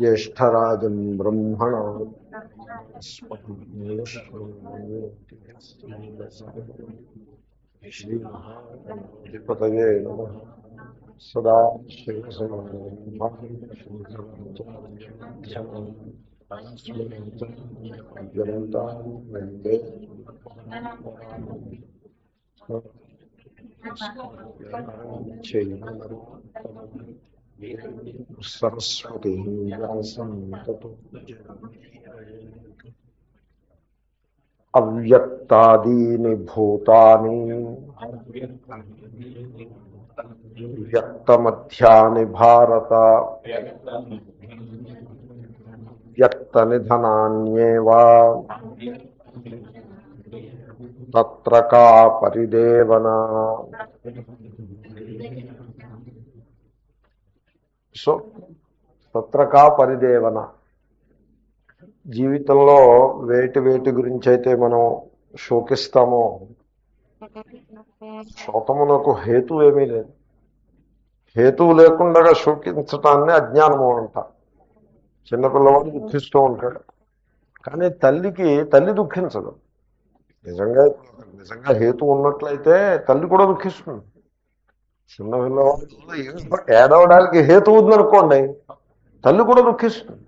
జ్యేష్ఠరాజం బ్రహ్మణ శ్రీమహాధిపతయే నమః. సదా సరస్వతి వ్యాసం తతో అవ్యక్తాదీని భూతాని వ్యక్తమధ్యాని భారత వ్యక్తనిధనాన్యేవా తత్ర కా పరిదేవన. సో తత్ర కా పరిదేవన, జీవితంలో వేటి వేటి గురించి అయితే మనం శోకిస్తామో శోకమునకు హేతు ఏమీ లేదు. హేతువు లేకుండా శోకించటాన్ని అజ్ఞానము అంట. చిన్నపిల్లవాడు దుఃఖిస్తూ ఉంటాడు, కానీ తల్లి దుఃఖించదు. నిజంగా నిజంగా హేతు ఉన్నట్లయితే తల్లి కూడా దుఃఖిస్తుంది. చిన్న పిల్లవాడు ఏడవడానికి హేతు ఉందనుకోండి, తల్లి కూడా దుఃఖిస్తుంది.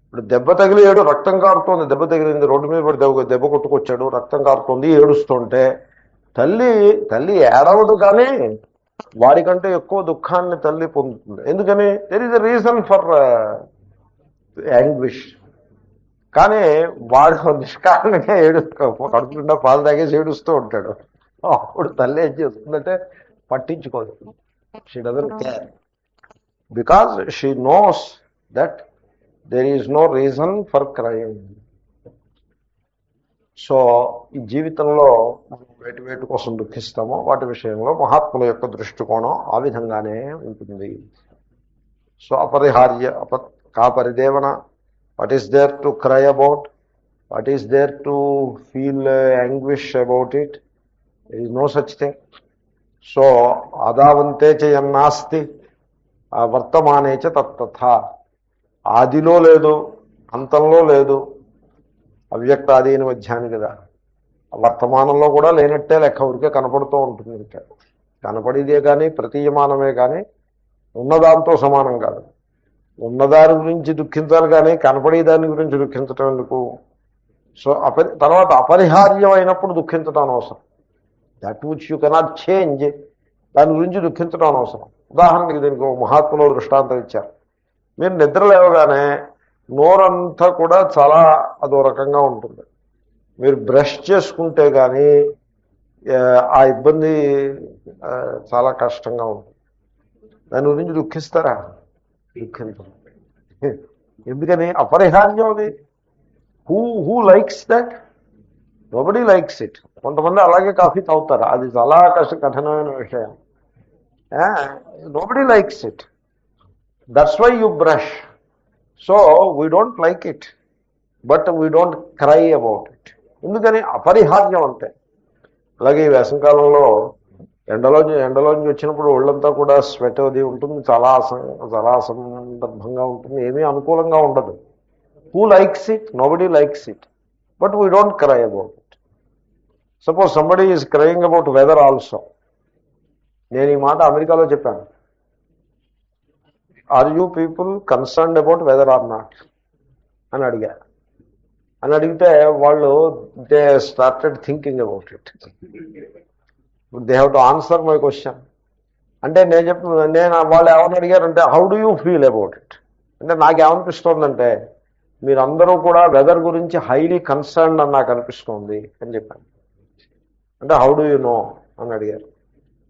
ఇప్పుడు దెబ్బ తగిలి రక్తం కారుతోంది, దెబ్బ తగిలింది, రోడ్డు మీద పడి దెబ్బ కొట్టుకొచ్చాడు, రక్తం కారుతోంది, ఏడుస్తుంటే తల్లి ఏడవదు, కానీ వాడికంటే ఎక్కువ దుఃఖాన్ని తల్లి పొందుతుంది. ఎందుకని? There is a reason for anguish. కానీ వాడు నిష్కారణంగా కడుపు నిండా పాలు తాగేసి ఏడుస్తూ ఉంటాడు. అప్పుడు తల్లి ఏం చేస్తుందంటే పట్టించుకోదు. She doesn't care, because she knows that there is no reason for crime. So ఈ జీవితంలో మనం వేటి వేటి కోసం దుఃఖిస్తామో వాటి విషయంలో మహాత్ముల యొక్క దృష్టికోణం ఆ విధంగానే ఉంటుంది. సో అపరిహార్య కా పరిదేవన. What is there to cry about? What is there to feel anguish about it? There is no such thing. So ఆదావంతే చేయన్నాస్తి వర్తమానే చ తత్తథా. ఆదిలో లేదు, అంతంలో లేదు, అవ్యక్తాదీని మధ్యాన్ని కదా. వర్తమానంలో కూడా లేనట్టే లెక్క, ఊరికే కనపడుతూ ఉంటుంది. ఇంకా కనపడేదే కానీ ప్రతీయమానమే కానీ ఉన్నదాంతో సమానం కాదు. ఉన్నదాని గురించి దుఃఖించాలి కానీ కనపడే దాని గురించి దుఃఖించటం ఎందుకు? సో తర్వాత అపరిహార్యం అయినప్పుడు దుఃఖించటం అనవసరం. That which you cannot change, దాని గురించి దుఃఖించడం అనవసరం. ఉదాహరణకి దీనికి మహాత్ములు దృష్టాంతం ఇచ్చారు. మీరు నిద్ర లేవగానే నోరంతా కూడా చాలా అదో రకంగా ఉంటుంది. మీరు బ్రష్ చేసుకుంటే కానీ ఆ ఇబ్బంది చాలా కష్టంగా ఉంటుంది. దాని గురించి దుఃఖిస్తారా? దుఃఖించరు. ఎందుకని? అపరిహార్యం అది. Who likes that? Nobody likes it. కొంతమంది అలాగే కాఫీ తాగుతారు, అది చాలా కఠినమైన విషయం. Nobody likes it. That's why you brush. So we don't like it, but we don't cry about it. ఎందుకని? అపరిహార్యం అంటే. అలాగే ఈ వేసవికాలంలో ఎండలోంచి వచ్చినప్పుడు ఒళ్ళంతా కూడా స్వెట్ అది ఉంటుంది, చాలా అసందర్భంగా ఉంటుంది, ఏమీ అనుకూలంగా ఉండదు. Who likes it? Nobody likes it, but we don't cry about it. Suppose somebody is crying about weather also. నేను ఈ మాట అమెరికాలో చెప్పాను. Are you people concerned about weather or not అని అడిగితే వాళ్ళు they started thinking about it. They have to answer my question. అంటే నేను వాళ్ళు ఏమని అడిగారంటే, how do you feel about it అంటే నాకేమనిపిస్తోందంటే, మీరందరూ కూడా వెదర్ గురించి హైలీ కన్సర్న్డ్ అని నాకు అనిపిస్తోంది అని చెప్పాను. అంటే హౌ డూ యూ నో అని అడిగారు.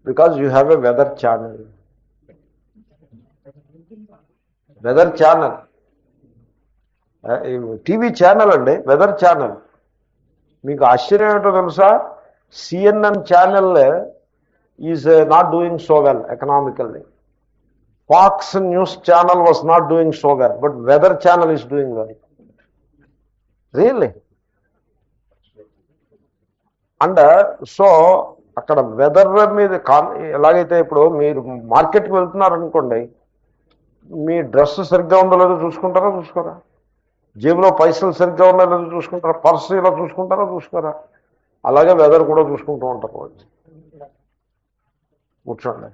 Because you have a weather channel. Weather channel, TV channel అండి, వెదర్ ఛానల్. మీకు ఆశ్చర్యం ఏంటో తెలుసా? CNN channel is not doing so well economically. Fox News channel was not doing so well, but weather channel is doing well. Really. And so అక్కడ weather మీద ఎలాగైతే ఇప్పుడు మీరు మార్కెట్కి వెళ్తున్నారనుకోండి, మీ డ్రెస్ సరిగ్గా ఉందో లేదో చూసుకుంటారా చూసుకోరా? జేబులో పైసలు సరిగ్గా ఉన్నాయో లేదో చూసుకుంటారా? పర్సు ఇలా చూసుకుంటారా చూసుకోరా? అలాగే వెదర్ కూడా చూసుకుంటూ ఉంటారు వాళ్ళు. కూర్చోండి.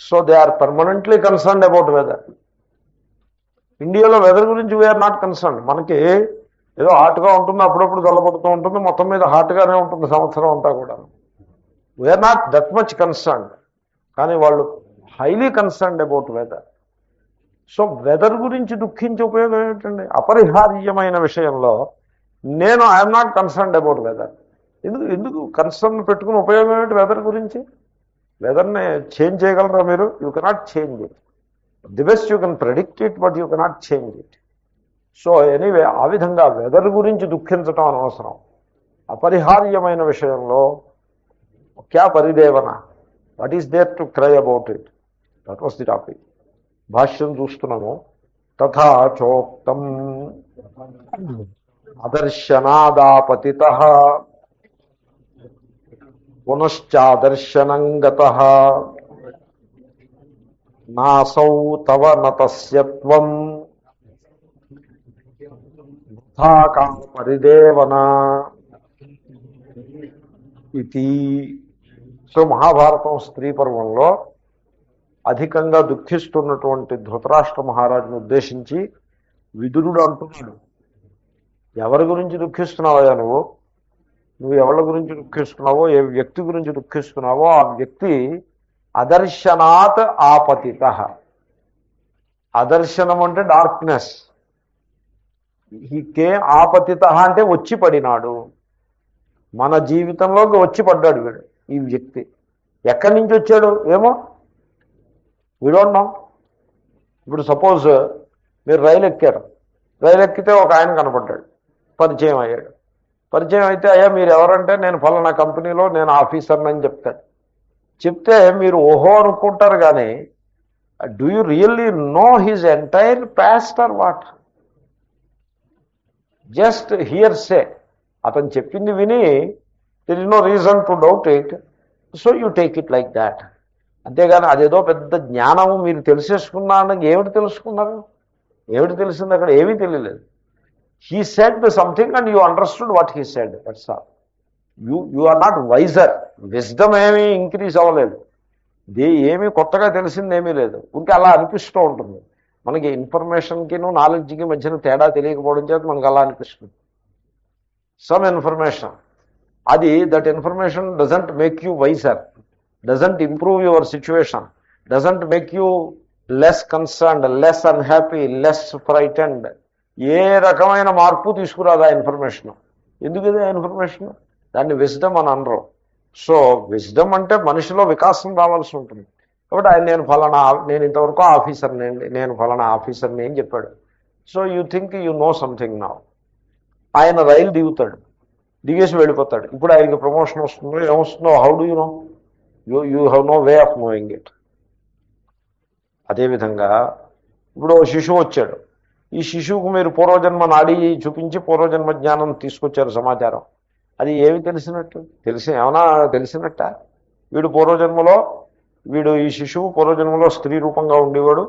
So they are permanently concerned about weather. ఇండియాలో వెదర్ గురించి వీఆర్ నాట్ కన్సర్న్. మనకి ఏదో హాట్గా ఉంటుంది, అప్పుడప్పుడు చల్లబడుతూ ఉంటుంది, మొత్తం మీద హాట్గానే ఉంటుంది సంవత్సరం అంతా కూడా. We're not that much concerned. కానీ వాళ్ళు హైలీ కన్సర్న్డ్ అబౌట్ వెదర్. సో వెదర్ గురించి దుఃఖించే ఉపయోగం ఏమిటండి? అపరిహార్యమైన విషయంలో నేను I'm not concerned about weather. ఎందుకు ఎందుకు కన్సర్న్ పెట్టుకుని ఉపయోగం ఏమిటి వెదర్ గురించి? వెదర్ని చేంజ్ చేయగలరా మీరు? You cannot change it. The best you can predict it, but you cannot change it. So anyway, ఆ విధంగా వెదర్ గురించి దుఃఖించటం అనవసరం. అపరిహార్యమైన విషయంలో క్యా పరిదేవన, what is there to cry about it? That was the topic. భాష్యం చూస్తున్నాము. తథా చోక్తం అదర్శనాదాపతితః పునశ్చాదర్శనం గతః నాసౌ తవ నతస్యత్వం వృథా పరిదేవన ఇది. సో మహాభారతం స్త్రీ పర్వంలో అధికంగా దుఃఖిస్తున్నటువంటి ధృతరాష్ట్ర మహారాజును ఉద్దేశించి విదురుడు అంటున్నాడు, ఎవరి గురించి దుఃఖిస్తున్నావయ్యా నువ్వు? నువ్వు ఎవరి గురించి దుఃఖిస్తున్నావో, ఏ వ్యక్తి గురించి దుఃఖిస్తున్నావో ఆ వ్యక్తి అదర్శనాత్ ఆపతిత. అదర్శనం అంటే డార్క్నెస్. కే ఆపతిత అంటే వచ్చి పడినాడు. మన జీవితంలోకి వచ్చి పడ్డాడు వీడు, ఈ వ్యక్తి. ఎక్కడి నుంచి వచ్చాడు ఏమో, వీ డోంట్ నో. ఇప్పుడు సపోజ్ మీరు రైలు ఎక్కారు. రైలు ఎక్కితే ఒక ఆయన కనపడ్డాడు, పరిచయం అయ్యాడు. పరిచయం అయితే, అయ్యా మీరు ఎవరంటే, నేను ఫలానా కంపెనీలో నేను ఆఫీసర్ని అని చెప్తాడు. చెప్తే మీరు ఓహో అనుకుంటారు, కానీ do you really know his entire past or what? Just hearsay. అతను చెప్పింది విని there is no reason to doubt it, so you take it like that. అంతేగాని అదేదో పెద్ద జ్ఞానము మీరు తెలిసేసుకున్నాను. ఏమిటి తెలుసుకున్నారు? ఏమిటి తెలిసింది? అక్కడ ఏమీ తెలియలేదు. He said something and you understood what he said, that's all. You are not wiser. Wisdom ఏమీ ఇంక్రీజ్ అవ్వలేదు. ఏమీ కొత్తగా తెలిసిందేమీ లేదు. ఇంకే అలా అనిపిస్తూ ఉంటుంది మనకి. ఇన్ఫర్మేషన్కిను నాలెడ్జ్కి మధ్యన తేడా తెలియకపోవడం చేత మనకు అలా అనిపిస్తుంది. సమ్ ఇన్ఫర్మేషన్, అది that information doesn't make you wiser, doesn't improve your situation, doesn't make you less concerned, less unhappy, less frightened. ఏ రకమైన మార్పు తీసుకురాదు ఆ ఇన్ఫర్మేషన్. ఎందుకది ఆ ఇన్ఫర్మేషన్? దాన్ని విజ్డమ్ అని అనరు. సో విజ్డమ్ అంటే మనిషిలో వికాసం రావాల్సి ఉంటుంది. కాబట్టి ఆయన నేను ఇంతవరకు ఆఫీసర్ని, నేను ఫలానా ఆఫీసర్ని అని చెప్పాడు. So you think you know something now. ఆయన రైలు దిగుతాడు, దిగేసి వెళ్ళిపోతాడు. ఇప్పుడు ఆయనకి ప్రమోషన్ వస్తుందో ఏమొస్తుందో, how do you know? You have no way of knowing it. అదేవిధంగా ఇప్పుడు ఓ శిశువు వచ్చాడు. ఈ శిశువుకు మీరు పూర్వజన్మ నాడీ చూపించి పూర్వజన్మ జ్ఞానం తీసుకొచ్చారు, సమాచారం. అది ఏమి తెలిసినట్టు? ఏమన్నా తెలిసినట్ట? ఈ శిశువు పూర్వజన్మలో స్త్రీ రూపంగా ఉండేవాడు.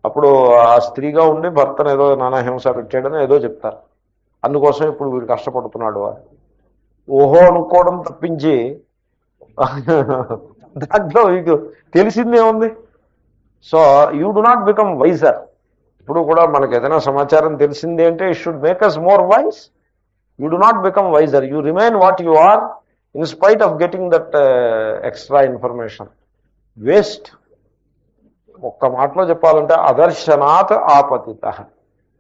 అప్పుడు ఆ స్త్రీగా ఉండి భర్తను ఏదో నానా హింస పెట్టాడని ఏదో చెప్తారు. అందుకోసం ఇప్పుడు వీడు కష్టపడుతున్నాడు అని ఓహో అనుకోవడం తప్పించి దాంట్లో మీకు తెలిసిందే ఉంది. So you do not become wiser. ఇప్పుడు కూడా మనకు ఏదైనా సమాచారం తెలిసింది అంటే it should make us more wise. You do not become wiser, you remain what you are in spite of getting that extra information. Waste. ఒక్క మాటలో చెప్పాలంటే అదర్శనాత్ ఆపతిత.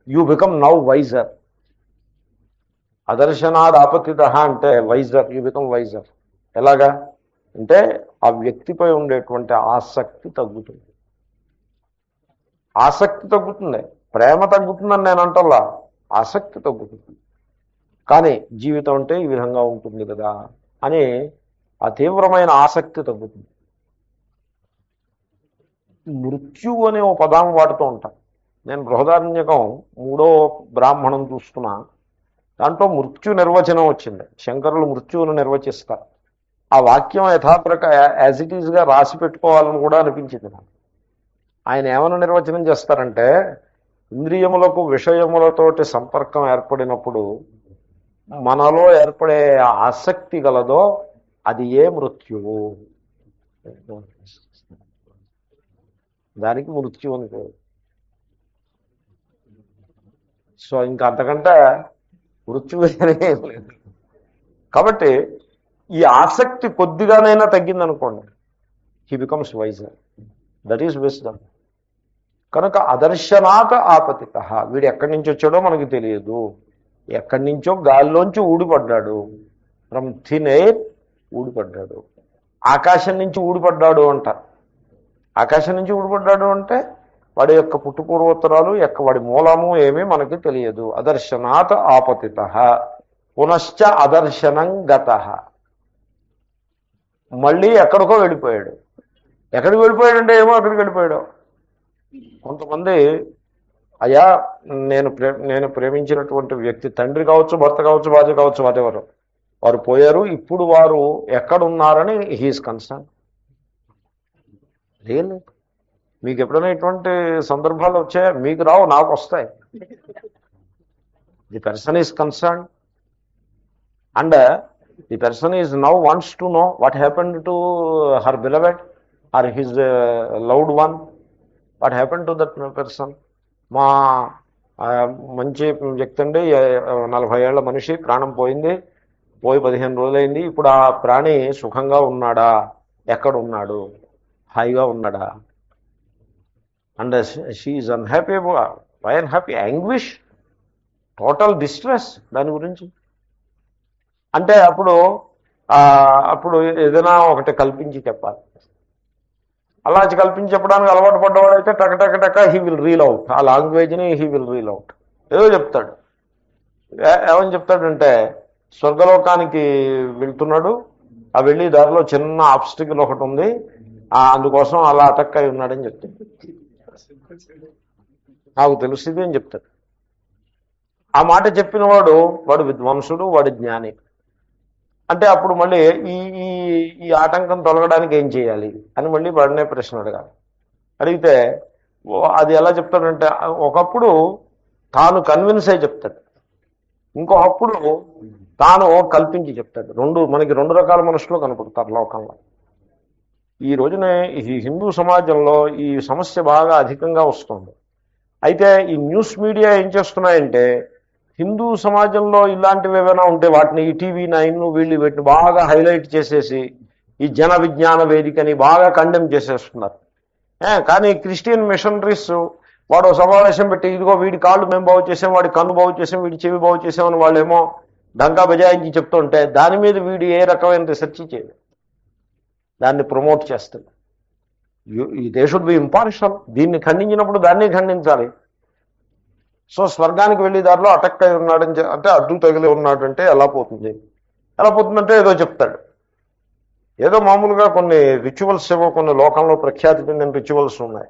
You become now wiser. అదర్శనాత్ ఆపతిత అంటే వైజర్, యూ బికమ్ వైజర్. ఎలాగా అంటే ఆ వ్యక్తిపై ఉండేటువంటి ఆసక్తి తగ్గుతుంది. ఆసక్తి తగ్గుతుంది, ప్రేమ తగ్గుతుందని నేను అంటల్లా, ఆసక్తి తగ్గుతుంది. కానీ జీవితం అంటే ఈ విధంగా ఉంటుంది కదా అని ఆ తీవ్రమైన ఆసక్తి తగ్గుతుంది. మృత్యువు అనే ఓ పదం వాడుతూ ఉంటాం. నేను బృహదారణ్యకం 3వ బ్రాహ్మణం చూస్తున్నా, దాంట్లో మృత్యు నిర్వచనం వచ్చింది. శంకరులు మృత్యువును నిర్వచిస్తారు. ఆ వాక్యం యథాప్రక యాజ్ ఇట్ ఈజ్గా రాసి పెట్టుకోవాలని కూడా అనిపించింది నాకు. ఆయన ఏమైనా నిర్వచనం చేస్తారంటే, ఇంద్రియములకు విషయములతోటి సంపర్కం ఏర్పడినప్పుడు మనలో ఏర్పడే ఆసక్తి గలదో అది ఏ మృత్యువు, దానికి మృత్యు అని పేరు. సో ఇంకా అంతకంటే మృత్యువు ఏం లేదు. కాబట్టి ఈ ఆసక్తి కొద్దిగానైనా తగ్గిందనుకోండి, he becomes wiser. That is wisdom. కనుక అదర్శనాత్ ఆపతిత, వీడు ఎక్కడి నుంచి వచ్చాడో మనకి తెలియదు, ఎక్కడి నుంచో గాలిలోంచి ఊడిపడ్డాడు, ఫ్రమ్ థిన్ ఎయిర్ ఊడిపడ్డాడు. ఆకాశం నుంచి ఊడిపడ్డాడు అంటారు. ఆకాశం నుంచి ఊడిపడ్డాడు అంటే వాడి యొక్క పుట్టుపూర్వోత్తరాలు వాడి మూలము ఏమీ మనకి తెలియదు. అదర్శనాత్ ఆపతిత పునశ్చ అదర్శనం గత, మళ్ళీ ఎక్కడికో వెళ్ళిపోయాడు. ఎక్కడికి వెళ్ళిపోయాడంటే ఏమో అక్కడికి వెళ్ళిపోయాడు. కొంతమంది అయ్యా నేను ప్రేమించినటువంటి వ్యక్తి, తండ్రి కావచ్చు, భర్త కావచ్చు, భార్య కావచ్చు, వాటెవరు, వారు పోయారు, ఇప్పుడు వారు ఎక్కడున్నారని హీఈస్ కన్సర్న్. రియల్లీ మీకు ఎప్పుడైనా ఇటువంటి సందర్భాలు వచ్చాయా? మీకు రావు, నాకు వస్తాయి. The person is concern and the person is now wants to know what happened to her beloved or his loved one. What happened to that person? మా మంచి వ్యక్తి అండి, 40 ఏళ్ల మనిషి, ప్రాణం పోయింది, పోయి 15 రోజులైంది, ఇప్పుడు ఆ ప్రాణి సుఖంగా ఉన్నాడా, ఎక్కడ ఉన్నాడు, హాయిగా ఉన్నాడా? And she is unhappy. Why unhappy? Anguish, total distress. దాని గురించి అంటే అప్పుడు ఏదైనా ఒకటి కల్పించి చెప్పాలి. అలా కల్పించి చెప్పడానికి అలవాటు పడ్డవాడైతే టక హీ విల్ రీల్ అవుట్, ఆ లాంగ్వేజ్ని హీ విల్ రీల్ అవుట్. ఏదో చెప్తాడు. ఏమని చెప్తాడంటే, స్వర్గలోకానికి వెళ్తున్నాడు, ఆ వెళ్ళి దారిలో చిన్న ఆబ్స్టికల్ ఒకటి ఉంది, అందుకోసం అలా అటక్ అయి ఉన్నాడని చెప్తాడు. నాకు తెలుస్తుంది అని చెప్తాడు. ఆ మాట చెప్పిన వాడు విద్వాంసుడు, వాడు జ్ఞాని. అంటే అప్పుడు మళ్ళీ ఈ ఆటంకం తొలగడానికి ఏం చేయాలి అని మళ్ళీ వాడినే ప్రశ్న అడగాలి. అడిగితే అది ఎలా చెప్తాడంటే, ఒకప్పుడు తాను కన్విన్స్ అయి చెప్తాడు, ఇంకొకప్పుడు తాను కల్పించి చెప్తాడు. మనకి రెండు రకాల మనుషులు కనపడతారు లోకంలో. ఈ రోజున ఈ హిందూ సమాజంలో ఈ సమస్య బాగా అధికంగా వస్తుంది. అయితే ఈ న్యూస్ మీడియా ఏం చేస్తున్నాయంటే, హిందూ సమాజంలో ఇలాంటివి ఏమైనా ఉంటే వాటిని ఈ TV9 వీటిని బాగా హైలైట్ చేసేసి ఈ జన విజ్ఞాన వేదికని బాగా కండెమ్ చేసేస్తున్నారు. కానీ క్రిస్టియన్ మిషనరీస్ వాడు సమావేశం పెట్టి, ఇదిగో వీడి కాళ్ళు మేము బాగు చేసాం, వాడి కన్ను బాగు చేసాం, వీడి చెవి బాగు చేసామని వాళ్ళేమో డంకా బజాయించి చెప్తుంటే దాని మీద వీడు ఏ రకమైన రీసెర్చ్ చేయదు, దాన్ని ప్రమోట్ చేస్తుంది. They should be impartial. దీన్ని ఖండించినప్పుడు దాన్ని ఖండించాలి. సో స్వర్గానికి వెళ్ళి దారిలో అటక్ అయి ఉన్నాడని అంటే అడ్డు తగిలి ఉన్నాడంటే ఎలా పోతుందంటే ఏదో చెప్తాడు. ఏదో మామూలుగా కొన్ని రిచువల్స్ ఏవో కొన్ని లోకంలో ప్రఖ్యాతి చెందిన రిచువల్స్ ఉన్నాయి.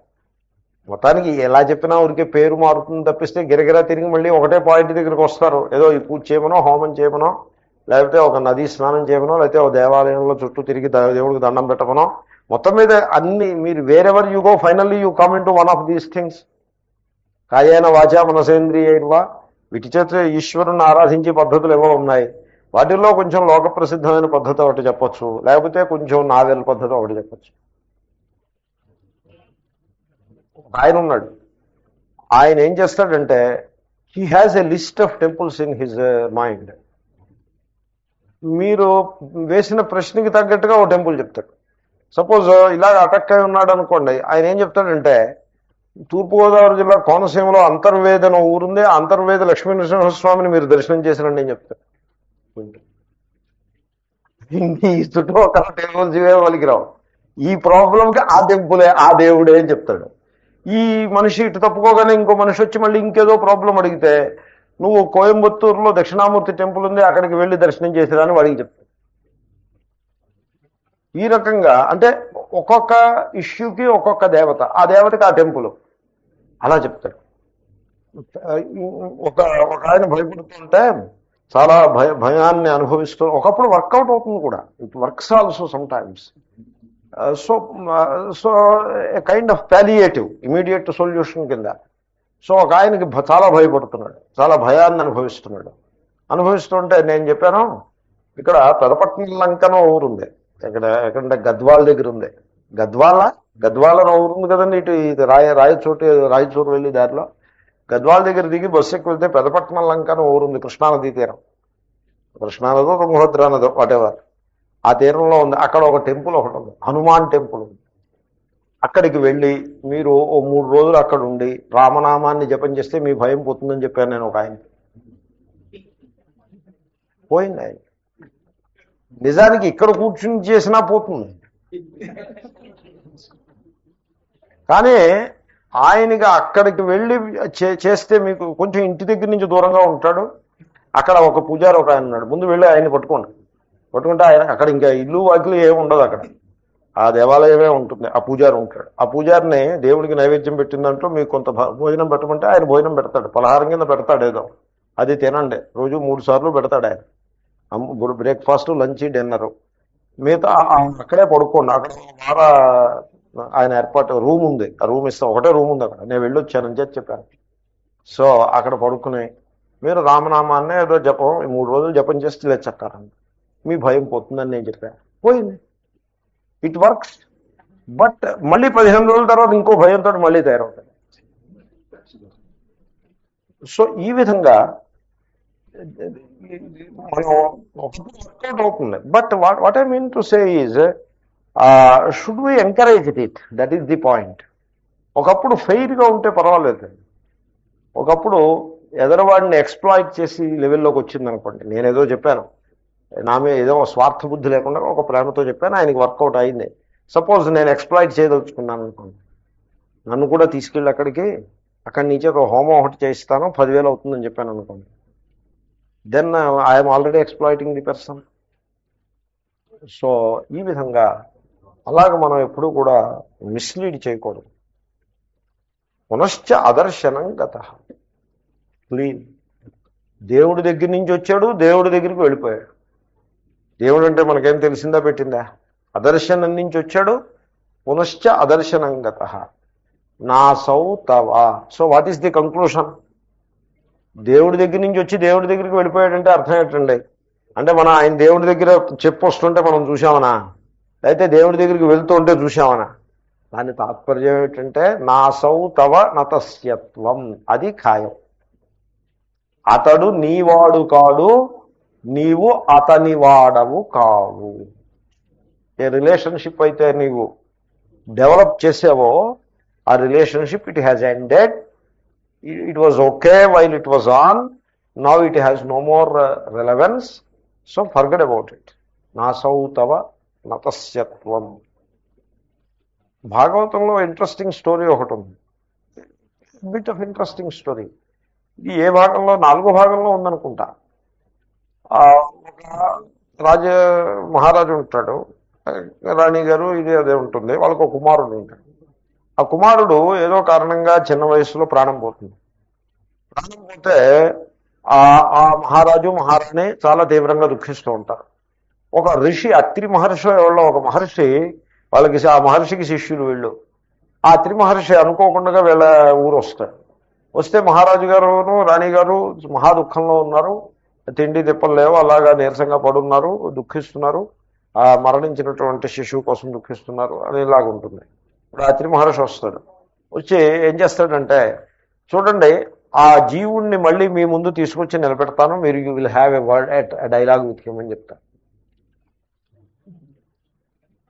మొత్తానికి ఎలా చెప్పినా ఊరికే పేరు మారుతుంది తప్పిస్తే గిరగిరా తిరిగి మళ్ళీ ఒకటే పాయింట్ దగ్గరికి వస్తారు. ఏదో ఈ పూజ చేయమనో, హోమం చేయమనో, లేకపోతే ఒక నదీ స్నానం చేయమనో, లేకపోతే ఒక దేవాలయంలో చుట్టూ తిరిగి దేవుడికి దండం పెట్టమనో, మొత్తం మీద అన్ని మీరు wherever you go finally you come into one of these things. కాయేన వాచా మనసేంద్రియైర్వా, వీటి చేత ఈశ్వరుని ఆరాధించే పద్ధతులు ఏవో ఉన్నాయి. వాటిల్లో కొంచెం లోక ప్రసిద్ధమైన పద్ధతి ఒకటి చెప్పచ్చు, లేకపోతే కొంచెం నావెల్ పద్ధతి ఒకటి చెప్పచ్చు. ఆయన ఉన్నాడు, ఆయన ఏం చేస్తాడంటే he has a list of temples in his mind. మీరు వేసిన ప్రశ్నకి తగ్గట్టుగా ఓ టెంపుల్ చెప్తాడు. సపోజ్ ఇలాగ అటక్ అయి ఉన్నాడు అనుకోండి, ఆయన ఏం చెప్తాడంటే, తూర్పుగోదావరి జిల్లా కోనసీమలో అంతర్వేదన ఊరుంది, అంతర్వేద లక్ష్మీనరసింహస్వామిని మీరు దర్శనం చేసినండి అని చెప్తాడు. ఈ చుట్టూ ఒక టెంపుల్స్ ఇవే పలికిరావు. ఈ ప్రాబ్లంకి ఆ టెంపులే, ఆ దేవుడే అని చెప్తాడు. ఈ మనిషి ఇటు తప్పుకోగానే ఇంకో మనిషి వచ్చి మళ్ళీ ఇంకేదో ప్రాబ్లం అడిగితే, నువ్వు కోయంబత్తూరులో దక్షిణామూర్తి టెంపుల్ ఉంది, అక్కడికి వెళ్ళి దర్శనం చేసేదాన్ని వాడికి చెప్తాడు. ఈ రకంగా అంటే ఒక్కొక్క ఇష్యూకి ఒక్కొక్క దేవత, ఆ దేవతకి ఆ టెంపుల్ అలా చెప్తాడు. ఒక ఆయన భయపడుతుంటే చాలా భయాన్ని అనుభవిస్తూ ఒకప్పుడు వర్కౌట్ అవుతుంది కూడా. It works also some times. So so A kind of palliative immediate solution కింద. సో ఒక ఆయనకి చాలా భయపడుతున్నాడు, చాలా భయాన్ని అనుభవిస్తున్నాడు. అనుభవిస్తుంటే నేను చెప్పాను, ఇక్కడ పెదపట్నం లంకనో ఊరుంది, ఎక్కడంటే గద్వాల దగ్గర ఉంది. గద్వాల ఊరుంది కదండి, ఇటు ఇది రాయచోటు వెళ్ళి దారిలో గద్వాల దగ్గర దిగి బస్సు ఎక్కి వెళ్తే పెదపట్నం లంకనో ఊరుంది, కృష్ణానదీ తీరం. కృష్ణానదో తుంగభద్రా నదో వాటెవర్, ఆ తీరంలో ఉంది. అక్కడ ఒక టెంపుల్ ఒకటి ఉంది, హనుమాన్ టెంపుల్ ఉంది. అక్కడికి వెళ్ళి మీరు ఓ 3 రోజులు అక్కడ ఉండి రామనామాన్ని జపం చేస్తే మీ భయం పోతుందని చెప్పాను నేను ఒక ఆయన. పోయింది ఆయన. నిజానికి ఇక్కడ కూర్చుని చేసినా పోతుంది, కానీ ఆయనకి అక్కడికి వెళ్ళి చేస్తే మీకు కొంచెం ఇంటి దగ్గర నుంచి దూరంగా ఉంటాడు. అక్కడ ఒక పూజారి ఒక ఆయన ఉన్నాడు, ముందు వెళ్ళి ఆయన్ని పట్టుకుంటే ఆయన అక్కడ ఇంకా ఇల్లు వాకిలు ఏమి ఉండదు, అక్కడ ఆ దేవాలయమే ఉంటుంది. ఆ పూజారి ఉంటాడు. ఆ పూజారిని దేవుడికి నైవేద్యం పెట్టిన దాంట్లో మీకు కొంత భోజనం పెట్టమంటే ఆయన భోజనం పెడతాడు, పలహారం కింద పెడతాడు ఏదో, అది తినండి. రోజు 3 సార్లు పెడతాడు ఆయన, బ్రేక్ఫాస్ట్, లంచ్, డిన్నరు. మిగతా అక్కడే పడుకోండి. అక్కడ వార ఆయన ఏర్పాటు రూమ్ ఉంది, ఆ రూమ్ ఇస్తాం, ఒకటే రూమ్ ఉంది అక్కడ. నేను వెళ్ళొచ్చానని చెప్పాను. సో అక్కడ పడుకుని మీరు రామనామాన్నే ఏదో జపం 3 రోజులు జపం చేస్తే లేచక్కారండి, మీ భయం పోతుందని నేను చెప్పాను. పోయింది, ఇట్ వర్క్స్. బట్ మళ్ళీ 15 రోజుల తర్వాత ఇంకో భయంతో మళ్ళీ తయారవుతుంది. సో ఈ విధంగా మనం వర్కౌట్ అవుతుంది. But what I mean to say is should we encourage it, that is the point. ఒకప్పుడు ఫెయిర్గా ఉంటే పర్వాలేదు, ఒకప్పుడు ఎదరవాడిని ఎక్స్ప్లాయిట్ చేసి లెవెల్లోకి వచ్చిందనుకోండి. నేనేదో చెప్పాను, నా మీద ఏదో స్వార్థ బుద్ధి లేకుండా ఒక ప్రేమతో చెప్పాను, ఆయనకి వర్కౌట్ అయింది. సపోజ్ నేను ఎక్స్ప్లాయిట్ చేయదలుచుకున్నాను అనుకోండి, నన్ను కూడా తీసుకెళ్ళి అక్కడి నుంచి ఒక హోమం ఒకటి చేయిస్తాను, 10,000 అవుతుందని చెప్పాను అనుకోండి. Then I'm already exploiting the person. So ఈ విధంగా అలాగ మనం ఎప్పుడూ కూడా మిస్లీడ్ చేయకూడదు. పునశ్చ అదర్శనం గత, క్లీన్. దేవుడి దగ్గర నుంచి వచ్చాడు, దేవుడి దగ్గరికి వెళ్ళిపోయాడు. దేవుడు అంటే మనకేం తెలిసిందా పెట్టిందా? అదర్శనం నుంచి వచ్చాడు, పునశ్చ అదర్శనం గత నాసౌ తవ. So what is the conclusion? దేవుడి దగ్గర నుంచి వచ్చి దేవుడి దగ్గరికి వెళ్ళిపోయాడంటే అర్థం ఏంటండి? అంటే మనం ఆయన దేవుడి దగ్గర చెప్పు వస్తుంటే మనం చూసామనా, అయితే దేవుడి దగ్గరికి వెళ్తూ ఉంటే చూసామనా? దాని తాత్పర్యం ఏంటంటే నాసౌ తవ నతస్యత్వం, అది ఖాయం. అతడు నీవాడు కాడు, నీవు అతని వాడవు కావు. ఏ రిలేషన్షిప్ అయితే నీవు డెవలప్ చేసావో ఆ relationship it has ended. It was okay while it was on, now it has no more relevance. So forget about it. నాసౌ తవ నతస్యత్వం. భాగవతంలో ఇంట్రెస్టింగ్ స్టోరీ ఒకటి ఉంది, బిట్ ఆఫ్ ఇంట్రెస్టింగ్ స్టోరీ. ఇది ఏ భాగంలో, 4వ భాగంలో ఉందనుకుంటా. ఒక మహారాజు ఉంటాడు, రాణి గారు ఇది అదే ఉంటుంది, వాళ్ళకు ఒక కుమారుడు ఉంటాడు. ఆ కుమారుడు ఏదో కారణంగా చిన్న వయసులో ప్రాణం పోతుంది. ప్రాణం పోతే ఆ మహారాజు మహారాణి చాలా తీవ్రంగా దుఃఖిస్తూ ఉంటారు. ఒక ఋషి, అత్రి మహర్షి ఎవరో ఒక మహర్షి, వాళ్ళకి ఆ మహర్షికి శిష్యులు వీళ్ళు. ఆ అత్రి మహర్షి అనుకోకుండా వీళ్ళ ఊరు వస్తాడు. వస్తే మహారాజు గారును రాణి గారు మహా దుఃఖంలో ఉన్నారు, తిండి తిప్పలు లేవు, అలాగా నీరసంగా పడున్నారు, దుఃఖిస్తున్నారు, ఆ మరణించినటువంటి శిశువు కోసం దుఃఖిస్తున్నారు అని ఇలాగుంటుంది. ఇప్పుడు అత్రి మహర్షి వస్తాడు. వచ్చి ఏం చేస్తాడంటే, చూడండి ఆ జీవుణ్ణి మళ్ళీ మీ ముందు తీసుకొచ్చి నిలబెడతాను, మీరు you will have a word at dialogue with him అని చెప్తాను.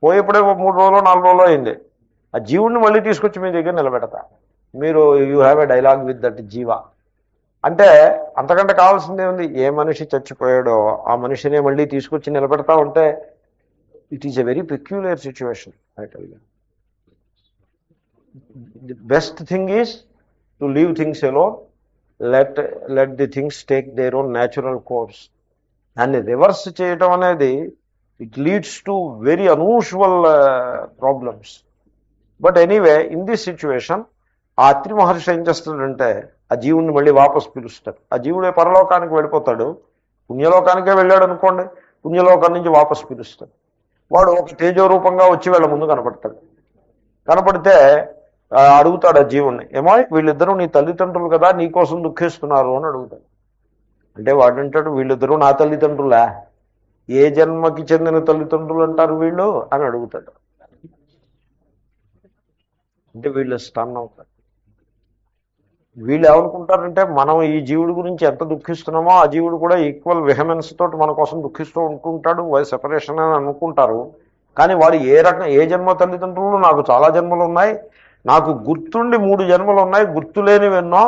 పోయేప్పుడే 3 రోజులు 4 రోజులు అయింది. ఆ జీవుణ్ణి మళ్ళీ తీసుకొచ్చి మీ దగ్గర నిలబెడతా, మీరు you have a dialogue with that జీవ. అంటే అంతకంటే కావాల్సిందే ఉంది. ఏ మనిషి చచ్చిపోయాడో ఆ మనిషినే మళ్ళీ తీసుకొచ్చి నిలబెడతా ఉంటే it is a very peculiar situation. The best thing is to leave things alone, let the things take their own natural course. దాన్ని రివర్స్ చేయటం అనేది it leads to very unusual problems. But anyway, in this situation ఆ అత్రి మహర్షి ఏం చేస్తాడంటే ఆ జీవుడిని మళ్ళీ వాపసు పిలుస్తాడు. ఆ జీవుడే పరలోకానికి వెళ్ళిపోతాడు. పుణ్యలోకానికే వెళ్ళాడు అనుకోండి, పుణ్యలోకం నుంచి వాపసు పిలుస్తాడు. వాడు ఒక తేజోరూపంగా వచ్చి వీళ్ళ ముందు కనపడతాడు. కనపడితే అడుగుతాడు ఆ జీవుణ్ణి, ఏమో వీళ్ళిద్దరూ నీ తల్లిదండ్రులు కదా, నీకోసం దుఃఖిస్తున్నారు అని అడుగుతాడు. అంటే వాడంటాడు, వీళ్ళిద్దరూ నా తల్లిదండ్రులా, ఏ జన్మకి చెందిన తల్లిదండ్రులు అంటారు వీళ్ళు అని అడుగుతాడు. అంటే వీళ్ళు స్టన్ అవుతారు. వీళ్ళు ఏమనుకుంటారంటే మనం ఈ జీవుడి గురించి ఎంత దుఃఖిస్తున్నామో ఆ జీవుడు కూడా ఈక్వల్ వెహమెన్స్ తోటి మన కోసం దుఃఖిస్తూ ఉంటుంటాడు, వై సెపరేషన్ అని అనుకుంటారు. కానీ వాడు ఏ జన్మ తల్లిదండ్రులు, నాకు చాలా జన్మలు ఉన్నాయి, నాకు గుర్తుండి 3 జన్మలు ఉన్నాయి, గుర్తులేనివి ఎన్నో,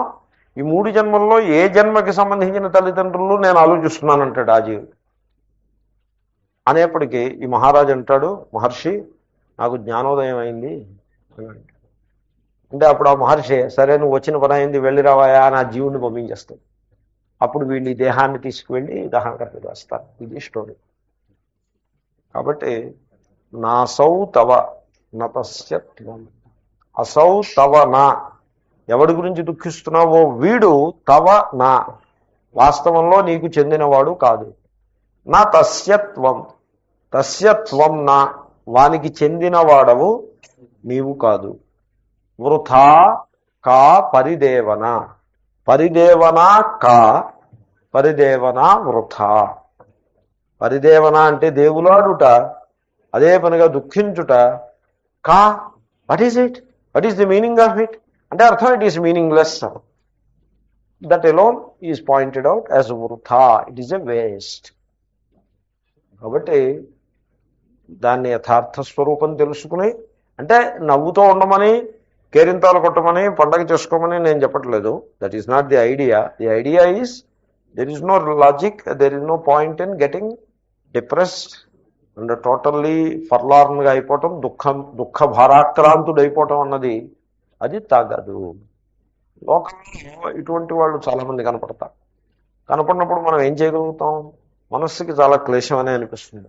ఈ 3 జన్మల్లో ఏ జన్మకి సంబంధించిన తల్లిదండ్రులు నేను ఆలోచిస్తున్నానంటాడు ఆ జీవుడు. అనేప్పటికీ ఈ మహారాజు అంటాడు, మహర్షి నాకు జ్ఞానోదయం అయింది అంటే అప్పుడు ఆ మహర్షి, సరే నువ్వు వచ్చిన పని అయింది, వెళ్ళి రావాయా అని ఆ జీవుడిని పంపించేస్తాడు. అప్పుడు వీళ్ళు ఈ దేహాన్ని తీసుకువెళ్ళి దహనకర్త చేస్తారు. ఇది స్టోరీ. కాబట్టి నాసౌ తవ నతస్యత్వం, అసౌ తవ నా, ఎవడి గురించి దుఃఖిస్తున్నావో వీడు తవ నా, వాస్తవంలో నీకు చెందినవాడు కాదు. నా తస్యత్వం, తస్యత్వం నా, వానికి చెందినవాడవు నీవు కాదు. వృథా కా పరిదేవన, పరిదేవన కా, పరిదేవన వృథా. పరిదేవన అంటే దేవులాడుట, అదే పనిగా దుఃఖించుట. కా, what is it, what is the meaning of it అంటే అర్థం it is meaningless. That alone is pointed out as వృథా, ఇట్ ఈస్ ఎ వేస్ట్. కాబట్టి దాన్ని యథార్థ స్వరూపం తెలుసుకుని, అంటే నవ్వుతూ ఉండమని, కేరింతాలు కొట్టమని, పండగ చేసుకోమని నేను చెప్పట్లేదు. That is not the idea. The idea is there is no logic, there is no point in getting depressed and totally ఫర్లార్న్గా అయిపోవటం, దుఃఖ భారాక్రాంతుడు అయిపోవటం అన్నది అది తగదు. లోకంలో ఇటువంటి వాళ్ళు చాలామంది కనపడతారు. కనపడినప్పుడు మనం ఏం చేయగలుగుతాం? మనస్సుకి చాలా క్లేశం అనే అనిపిస్తుంది.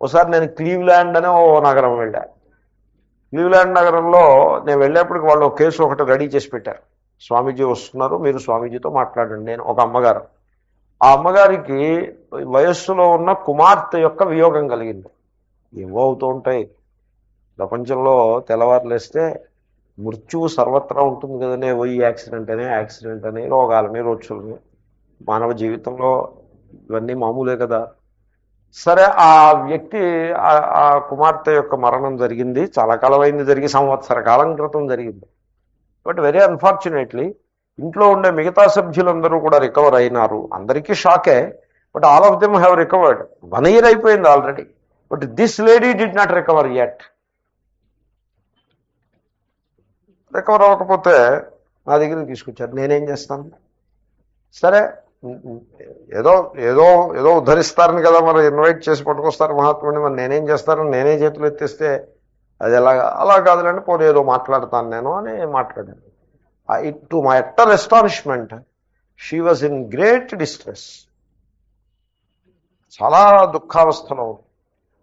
ఒకసారి నేను క్లీవ్ల్యాండ్ అనే ఓ నగరం వెళ్ళా. క్లీవ్ల్యాండ్ నగరంలో నేను వెళ్ళేప్పటికి వాళ్ళు ఒక కేసు ఒకటి రెడీ చేసి పెట్టారు. స్వామీజీ వస్తున్నారు, మీరు స్వామీజీతో మాట్లాడండి. నేను ఒక అమ్మగారు, ఆ అమ్మగారికి వయస్సులో ఉన్న కుమార్తె యొక్క వియోగం కలిగింది. ఏవో అవుతూ ఉంటాయి ప్రపంచంలో. తెల్లవారులేస్తే మృత్యువు సర్వత్రా ఉంటుంది కదనే, ఈ యాక్సిడెంట్ అని, రోగాలని, రోజులని, మానవ జీవితంలో ఇవన్నీ మామూలే కదా. సరే, ఆ వ్యక్తి ఆ కుమార్తె యొక్క మరణం జరిగింది. చాలా కాలమైంది, జరిగి సంవత్సర కాలం క్రితం జరిగింది. బట్ వెరీ అన్ఫార్చునేట్లీ ఇంట్లో ఉండే మిగతా సభ్యులందరూ కూడా రికవర్ అయినారు. అందరికీ షాకే, but all of them have recovered. 1 year అయిపోయింది already, but this lady did not recover yet. Recover అవ్వకపోతే నా దగ్గరికి తీసుకొచ్చారు. నేనేం చేస్తాను? సరే, ఏదో ఏదో ఏదో ఉద్ధరిస్తారని కదా మరి ఇన్వైట్ చేసి పట్టుకొస్తారు మహాత్ముడిని. మరి నేనేం చేస్తాను? నేనే చేతులు ఎత్తేస్తే అది అలా కాదులేండి, పోనీ ఏదో మాట్లాడతాను నేను అని మాట్లాడాను. To my utter astonishment she was in great distress. చాలా దుఃఖావస్థలో.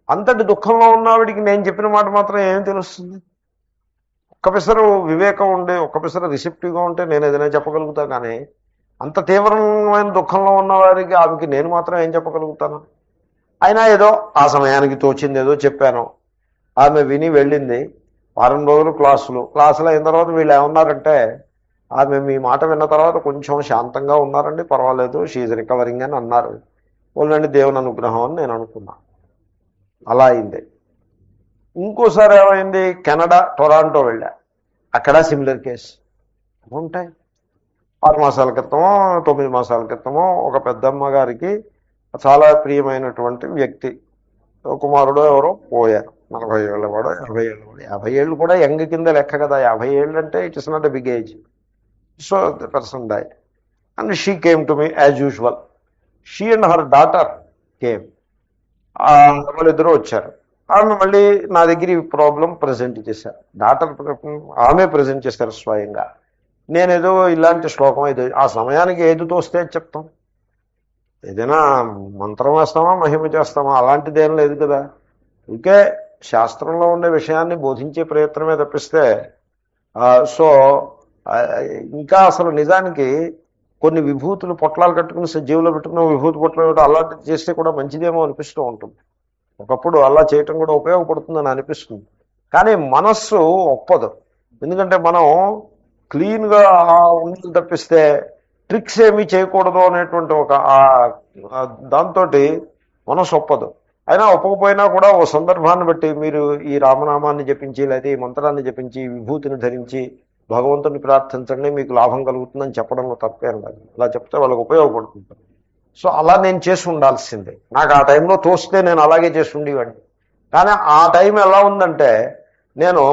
అంతటి దుఃఖంలో ఉన్నవాడికి నేను చెప్పిన మాట మాత్రం ఏం తెలుస్తుంది? ఒక్క పిసరు వివేకం ఉండే, ఒక్క పిసరు రిసెప్టివ్గా ఉంటే నేను ఏదైనా చెప్పగలుగుతా. కానీ అంత తీవ్రమైన దుఃఖంలో ఉన్నవారికి ఆమెకి నేను మాత్రం ఏం చెప్పగలుగుతాను? అయినా ఏదో ఆ సమయానికి తోచింది ఏదో చెప్పాను. ఆమె విని వెళ్ళింది. 4 రోజులు క్లాసులు అయిన తర్వాత వీళ్ళు ఏమన్నారంటే, ఆమె మీ మాట విన్న తర్వాత కొంచెం శాంతంగా ఉన్నారండి, పర్వాలేదు, షీఈ్ రికవరింగ్ అని అన్నారు. వాళ్ళండి దేవుని అనుగ్రహం అని నేను అనుకున్నా. అలా అయింది. ఇంకోసారి ఏమైంది, కెనడా టొరాంటో వెళ్ళా. అక్కడ సిమిలర్ కేసు ఉంటాయి. 6 మాసాల క్రితమో 9 మాసాల క్రితమో ఒక పెద్దమ్మ గారికి చాలా ప్రియమైనటువంటి వ్యక్తి, కుమారుడు ఎవరో పోయారు. 40 ఏళ్ళ వాడు, 50 ఏళ్ళ వాడు. 50 ఏళ్ళు కూడా యంగ్ కింద లెక్క కదా. 50 ఏళ్ళు అంటే it is not a big age. So the person die and she came to me as usual. She and her daughter came. వాళ్ళిద్దరూ వచ్చారు. ఆమె మళ్ళీ నా దగ్గర ఈ ప్రాబ్లం ప్రజెంట్ చేశారు. డాటర్ ఆమె ప్రజెంట్ చేశారు స్వయంగా. నేనేదో ఇలాంటి శ్లోకం ఏదో ఆ సమయానికి ఏది తోస్తే చెప్తాం. ఏదైనా మంత్రం వేస్తామా, మహిమ చేస్తామా, అలాంటిది ఏం లేదు కదా. ఇంకే శాస్త్రంలో ఉండే విషయాన్ని బోధించే ప్రయత్నమే తప్పిస్తే. సో ఇంకా అసలు నిజానికి కొన్ని విభూతులు పొట్లాలు కట్టుకుని సజీవులు పెట్టుకున్న విభూతి పొట్లాలు అలాంటివి చేస్తే కూడా మంచిదేమో అనిపిస్తూ ఉంటుంది. ఒకప్పుడు అలా చేయటం కూడా ఉపయోగపడుతుందని అనిపిస్తుంది. కానీ మనస్సు ఒప్పదు. ఎందుకంటే మనం క్లీన్గా ఉండి తప్పిస్తే ట్రిక్స్ ఏమీ చేయకూడదు అనేటువంటి ఒక దాంతో మనస్సు ఒప్పదు. అయినా ఒప్పకపోయినా కూడా ఓ సందర్భాన్ని బట్టి మీరు ఈ రామనామాన్ని జపించి లేదా ఈ మంత్రాన్ని జపించి విభూతిని ధరించి భగవంతుని ప్రార్థించండి, మీకు లాభం కలుగుతుందని చెప్పడంలో తప్పేం లేదు. అలా చెప్తే వాళ్ళకి ఉపయోగపడుతుంది. సో అలా నేను చేసి ఉండాల్సిందే. నాకు ఆ టైంలో తోస్తే నేను అలాగే చేసి ఉండేవాడిని. కానీ ఆ టైం ఎలా ఉందంటే నేను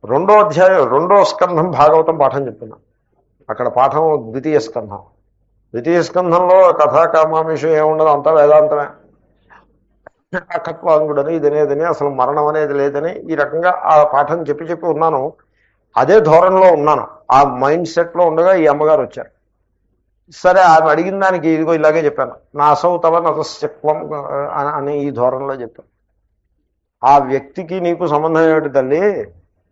2వ అధ్యాయం 2వ స్కంధం భాగవతం పాఠం చెప్తున్నాను. అక్కడ పాఠం ద్వితీయ స్కంధంలో కథాకామాంశం ఏముండదు, అంతా వేదాంతమే. అకత్వాంగుడని ఇదనేదని అసలు మరణం అనేది లేదని ఈ రకంగా ఆ పాఠం చెప్పి ఉన్నాను. అదే ధోరణిలో ఉన్నాను. ఆ మైండ్ సెట్లో ఉండగా ఈ అమ్మగారు వచ్చారు. సరే ఆమె అడిగిన దానికి ఇదిగో ఇలాగే చెప్పాను. నా అసౌ తవ నతస్యత్వం అని ఈ ధోరణిలో చెప్పాను. ఆ వ్యక్తికి నీకు సంబంధం ఏమిటి తల్లి?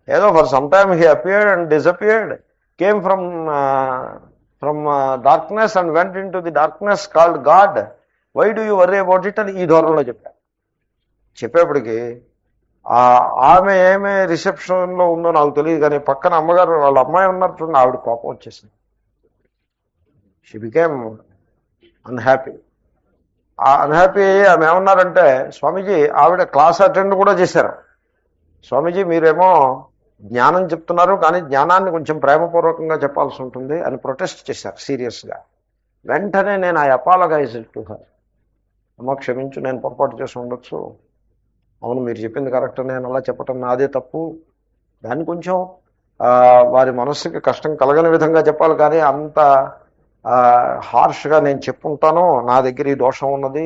ఏదో for some time he appeared and disappeared, came from darkness and went in to the darkness called God. Why do you worry about it అని ఈ ధోరణిలో చెప్పేప్పటికి ఆమె ఏమే రిసెప్షన్లో ఉందో నాకు తెలియదు, కానీ పక్కన అమ్మగారు వాళ్ళ అమ్మాయి ఉన్నట్టుంది. ఆవిడ కోపం వచ్చేసింది. She became unhappy. ఆ అన్హ్యాపీ ఆమె ఏమన్నారంటే, స్వామీజీ ఆవిడ క్లాస్ అటెండ్ కూడా చేశారు. స్వామీజీ మీరేమో జ్ఞానం చెప్తున్నారు, కానీ జ్ఞానాన్ని కొంచెం ప్రేమపూర్వకంగా చెప్పాల్సి ఉంటుంది అని ప్రొటెస్ట్ చేశారు సీరియస్గా. వెంటనే నేను ఐ అపాలగైజ్ టు హర్. అమ్మ క్షమించు, నేను పొరపాటు చేసి ఉండొచ్చు. అవును మీరు చెప్పింది కరెక్ట్, నేను అలా చెప్పటం నాదే తప్పు. దాన్ని కొంచెం వారి మనస్సుకి కష్టం కలగని విధంగా చెప్పాలి, కానీ అంత హార్ష్గా నేను చెప్పుంటాను, నా దగ్గర ఈ దోషం ఉన్నది,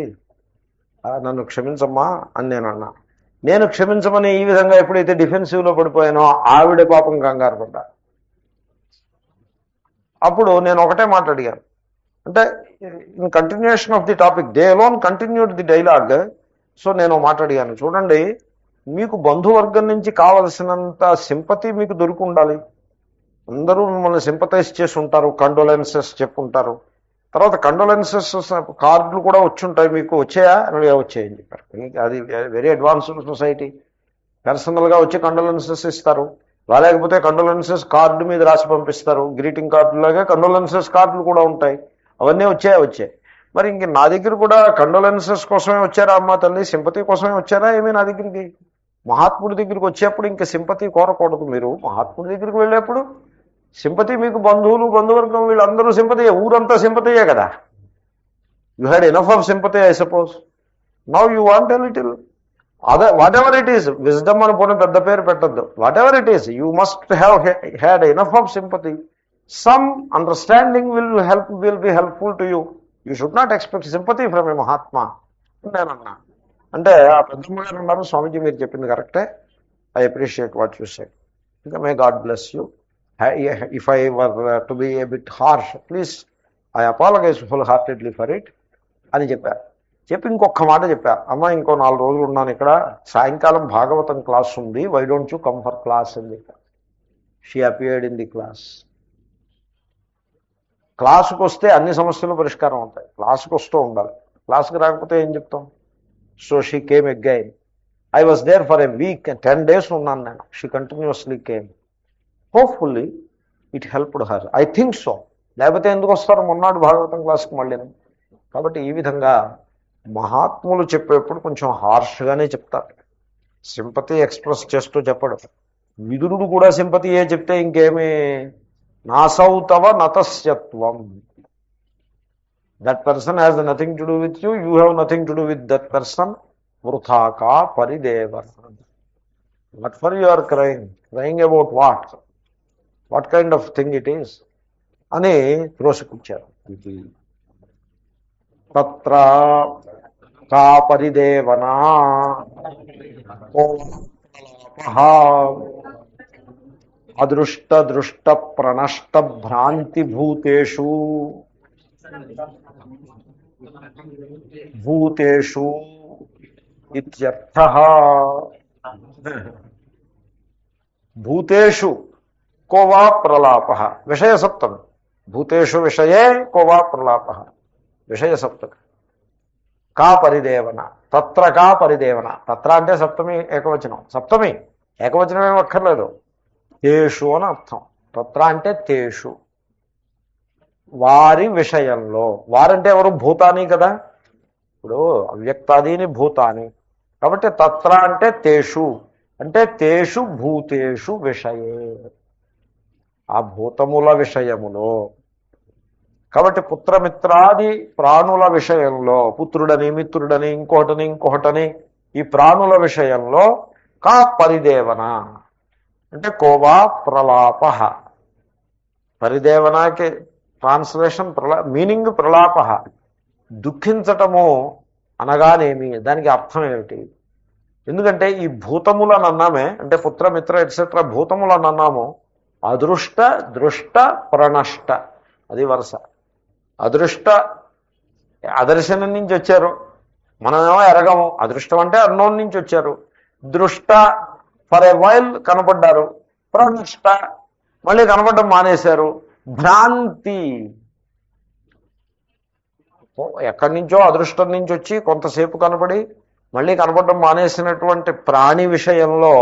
నన్ను క్షమించమ్మా అని నేను అన్నా. నేను క్షమించమని ఈ విధంగా ఎప్పుడైతే డిఫెన్సివ్లో పడిపోయానో ఆవిడ పాపం కంగారు పడ్డా. అప్పుడు నేను ఒకటే మాట అడిగాను. అంటే in continuation of the topic, they alone continued the dialogue. So నేను మాట అడిగాను, చూడండి మీకు బంధువర్గం నుంచి కావలసినంత సింపతి మీకు దొరికి ఉండాలి. అందరూ మిమ్మల్ని సింపతైజ్ చేసి ఉంటారు, కండోలెన్సెస్ చెప్పుంటారు. తర్వాత కండోలెన్సెస్ కార్డులు కూడా వచ్చి ఉంటాయి. మీకు వచ్చాయా? వచ్చాయని చెప్పారు. అది వెరీ అడ్వాన్స్డ్ సొసైటీ. పర్సనల్గా వచ్చి కండోలెన్సెస్ ఇస్తారు. లేకపోతే కండోలెన్సెస్ కార్డు మీద రాసి పంపిస్తారు. గ్రీటింగ్ కార్డులాగా కండోలెన్సెస్ కార్డులు కూడా ఉంటాయి. అవన్నీ వచ్చాయి. మరి ఇంక నా దగ్గర కూడా కండోలెన్సెస్ కోసమే వచ్చారా అమ్మ తల్లి, సింపతి కోసమే వచ్చారా ఏమీ నా దగ్గరికి? మహాత్ముడి దగ్గరికి వచ్చేప్పుడు ఇంకా సింపతి కోరకూడదు. మీరు మహాత్ముడి దగ్గరికి వెళ్ళేప్పుడు సింపతి మీకు బంధువులు బంధువర్గం వీళ్ళందరూ సింపతియే, ఊరంతా సింపతియే కదా. You had enough of sympathy I suppose. Now you want a little other whatever it is. Wisdom అని పోనీ పెద్ద పేరు పెట్టద్దు. Whatever it is, you must had enough of sympathy. Some understanding will be helpful to you. You should not expect sympathy from a Mahatma నేనన్నా. అంటే ఆ పెద్దమ్మ గారు ఉన్నారు, స్వామీజీ మీరు చెప్పింది కరెక్టే, I appreciate what you said, ఇంకా may God bless you. If I were to be a bit harsh, please I apologize full heartedly for it అని చెప్పి ఇంకొక మాట చెప్పా. అమ్మ ఇంకో 4 రోజులు ఉన్నాను ఇక్కడ, సాయంకాలం భాగవతం క్లాస్ ఉంది, why don't you come for class అని చెప్పా. She appeared in the class. క్లాసుకు వస్తే అన్ని సమస్యలు పరిష్కారం అవుతాయి. క్లాసుకు వస్తూ ఉండాలి, క్లాసుకు రాకపోతే ఏం చెప్తాం. So she came again. I was there for a week, 10 days ఉన్నాను నేను. She continuously came. Hopefully it helped her, I think so. లేకపోతే ఎందుకు వస్తారు మొన్నటి భాగవతం క్లాస్కి మళ్ళీ? కాబట్టి ఈ విధంగా మహాత్ములు చెప్పేప్పుడు కొంచెం హార్ష్గానే చెప్తారు, సింపతి ఎక్స్ప్రెస్ చేస్తూ చెప్పడు. విదురుడు కూడా సింపతియే చెప్తే ఇంకేమీ నాసౌతవ నతస్యత్వం. That person has nothing to do with you, you have nothing to do with that person. వృథాకా పరిదేవన. What for you are crying about what kind of thing it is అని త్రోసిపుచ్చారు. తత్ర కా పరిదేవనా అదృష్ట దృష్ట ప్రణష్ట భ్రాంతి భూతేషు ఇత్యర్థః. భూతేషు కో వా ప్రలాపః. విషయసప్తమి. భూతేషు విషయే కో వా ప్రలాపః. విషయసప్తమి. కా పరిదేవన, తత్ర కా పరిదేవన. తత్ర అంటే సప్తమి ఏకవచనం, సప్తమి ఏకవచనం ఏమి అక్కర్లేదు, తేషు అని అర్థం. తత్ర అంటే తేషు, వారి విషయంలో. వారంటే ఎవరు? భూతాని కదా, ఇప్పుడు అవ్యక్తాదీని భూతాని. కాబట్టి తత్ర అంటే తేషు, అంటే తేషు భూతేషు విషయే, ఆ భూతముల విషయములో. కాబట్టి పుత్రమిత్రాది ప్రాణుల విషయంలో, పుత్రుడని మిత్రుడని ఇంకోటని ఇంకొకటని ఈ ప్రాణుల విషయంలో కా పరిదేవన అంటే కోవా ప్రలాప. పరిదేవనకి ట్రాన్స్లేషన్ మీనింగ్ ప్రలాప, దుఃఖించటము అనగానేమి, దానికి అర్థం ఏమిటి? ఎందుకంటే ఈ భూతములను అన్నామే, అంటే పుత్రమిత్ర ఎట్సెట్రా భూతములను అన్నాము, అదృష్ట దృష్ట ప్రణష్ట, అది వరుస. అదృష్ట అదర్శనం నుంచి వచ్చారు, మనమేమో ఎరగము. అదృష్టం అంటే అన్నోన్ నుంచి వచ్చారు. దృష్ట ఫర్ ఎ వైల్ కనపడ్డారు. ప్రణష్ట మళ్ళీ కనపడడం మానేశారు. భ్రాంతి ఎక్కడి నుంచో అదృష్టం నుంచి వచ్చి కొంతసేపు కనపడి మళ్ళీ కనపడడం మానేసినటువంటి ప్రాణి విషయంలో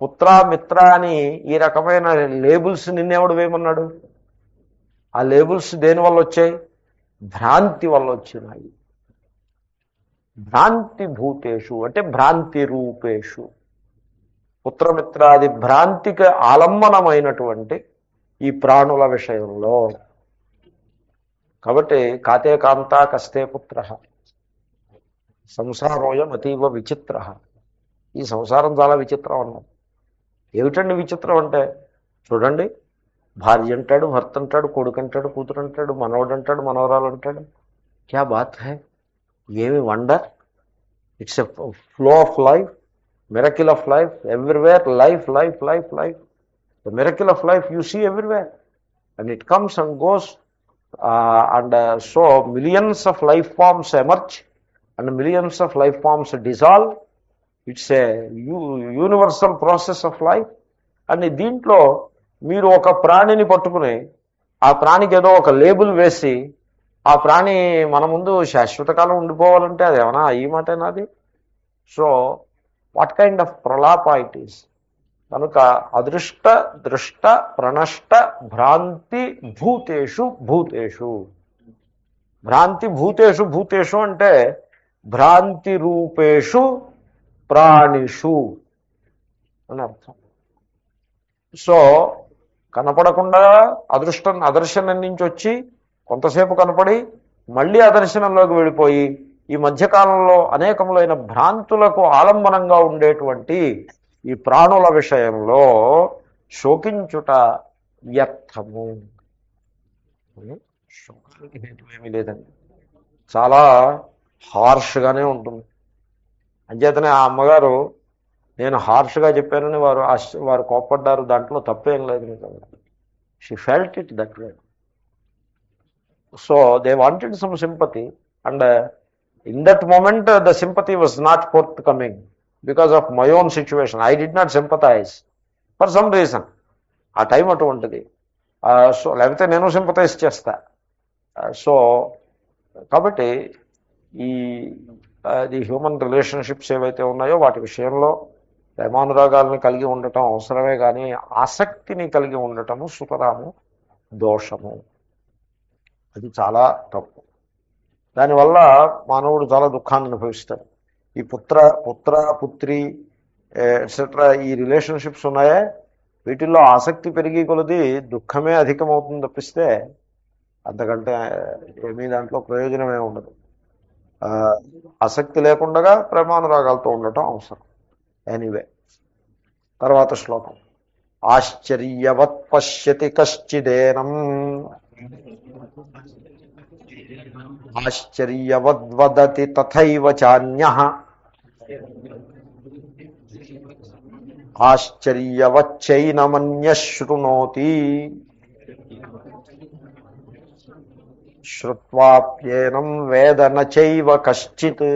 పుత్ర మిత్ర అని ఈ రకమైన లేబుల్స్ నిన్నెవడు వేయమన్నాడు? ఆ లేబుల్స్ దేనివల్ల వచ్చాయి? భ్రాంతి వల్ల వచ్చినాయి. భ్రాంతి భూతేషు అంటే భ్రాంతి రూపేషు, పుత్రమిత్రాది భ్రాంతికి ఆలంబనమైనటువంటి ఈ ప్రాణుల విషయంలో. కాబట్టి కాతే కాంత కస్తే పుత్ర సంసారోయం అతీవ విచిత్ర. ఈ సంసారం చాలా విచిత్రం అన్నారు. ఏమిటండి విచిత్రం అంటే? చూడండి, భార్య అంటాడు, భర్త అంటాడు, కొడుకు అంటాడు, కూతురు అంటాడు, మనవడు అంటాడు, మనవరాలు అంటాడు. క్యా బాత్ హై, ఏమి wonder! It's a flow of life, miracle of life, everywhere life life life life. The miracle of life you see everywhere and it comes and goes and so millions of life forms emerge and millions of life forms dissolve. It's a universal process of life. and దీంట్లో మీరు ఒక ప్రాణిని పట్టుకుని ఆ ప్రాణికి ఏదో ఒక label వేసి ఆ ప్రాణి మన ముందు శాశ్వత కాలం ఉండిపోవాలంటే అది ఏమన్నా ఈ మాటేనాది? సో వాట్ కైండ్ ఆఫ్ ప్రలాప ఇట్ ఈస్. కనుక అదృష్ట దృష్ట ప్రణష్ట భ్రాంతి భూతేషు భూతేషు. భ్రాంతి భూతేషు భూతేషు అంటే భ్రాంతి రూపేషు ప్రాణిషు అని అర్థం. సో కనపడకుండా అదర్శనం నుంచి వచ్చి కొంతసేపు కనపడి మళ్ళీ అదర్శనంలోకి వెళ్ళిపోయి ఈ మధ్యకాలంలో అనేకములైన భ్రాంతులకు ఆలంబనంగా ఉండేటువంటి ఈ ప్రాణుల విషయంలో శోకించుట వ్యర్థము. శోకానికి హేతువేమీ లేదండి, చాలా హార్ష్గానే ఉంటుంది. అంచేతనే ఆ అమ్మగారు నేను హార్ష్గా చెప్పానని వారు కోప్పడ్డారు, దాంట్లో తప్పేం లేదు నిజంగా. She felt it that way. So they wanted some sympathy and in that moment the sympathy was not forthcoming because of my own situation. I did not sympathize for some reason. ఆ time అటువంటిది. So లేకపోతే నేను sympathise చేస్తా. So కాబట్టి ఈ human relationships ఏవైతే ఉన్నాయో వాటి విషయంలో ప్రేమానురాగాలను కలిగి ఉండటం అవసరమే, కానీ ఆసక్తిని కలిగి ఉండటము సుతరాము దోషము. అది చాలా తప్పు. దానివల్ల మానవుడు చాలా దుఃఖాన్ని అనుభవిస్తాడు. ఈ పుత్ర పుత్రి ఎట్సెట్రా ఈ రిలేషన్షిప్స్ ఉన్నాయే, వీటిల్లో ఆసక్తి పెరిగి కొలది దుఃఖమే అధికమవుతుంది తప్పిస్తే అంతకంటే ఏమీ దాంట్లో ప్రయోజనమే ఉండదు. ఆసక్తి లేకుండా ప్రేమానురాగాలతో ఉండటం అవసరం. ఎనీవే, తర్వాత శ్లోకం. ఆశ్చర్యవత్ పశ్యతి కశ్చిదేనం ఆశ్చర్యవద్వదతి తథైవ చాన్యః ఆశ్చర్యవచ్చైనమన్యః శృణోతి శ్రుత్వాప్యేనం వేద నచైవ కశ్చిత్.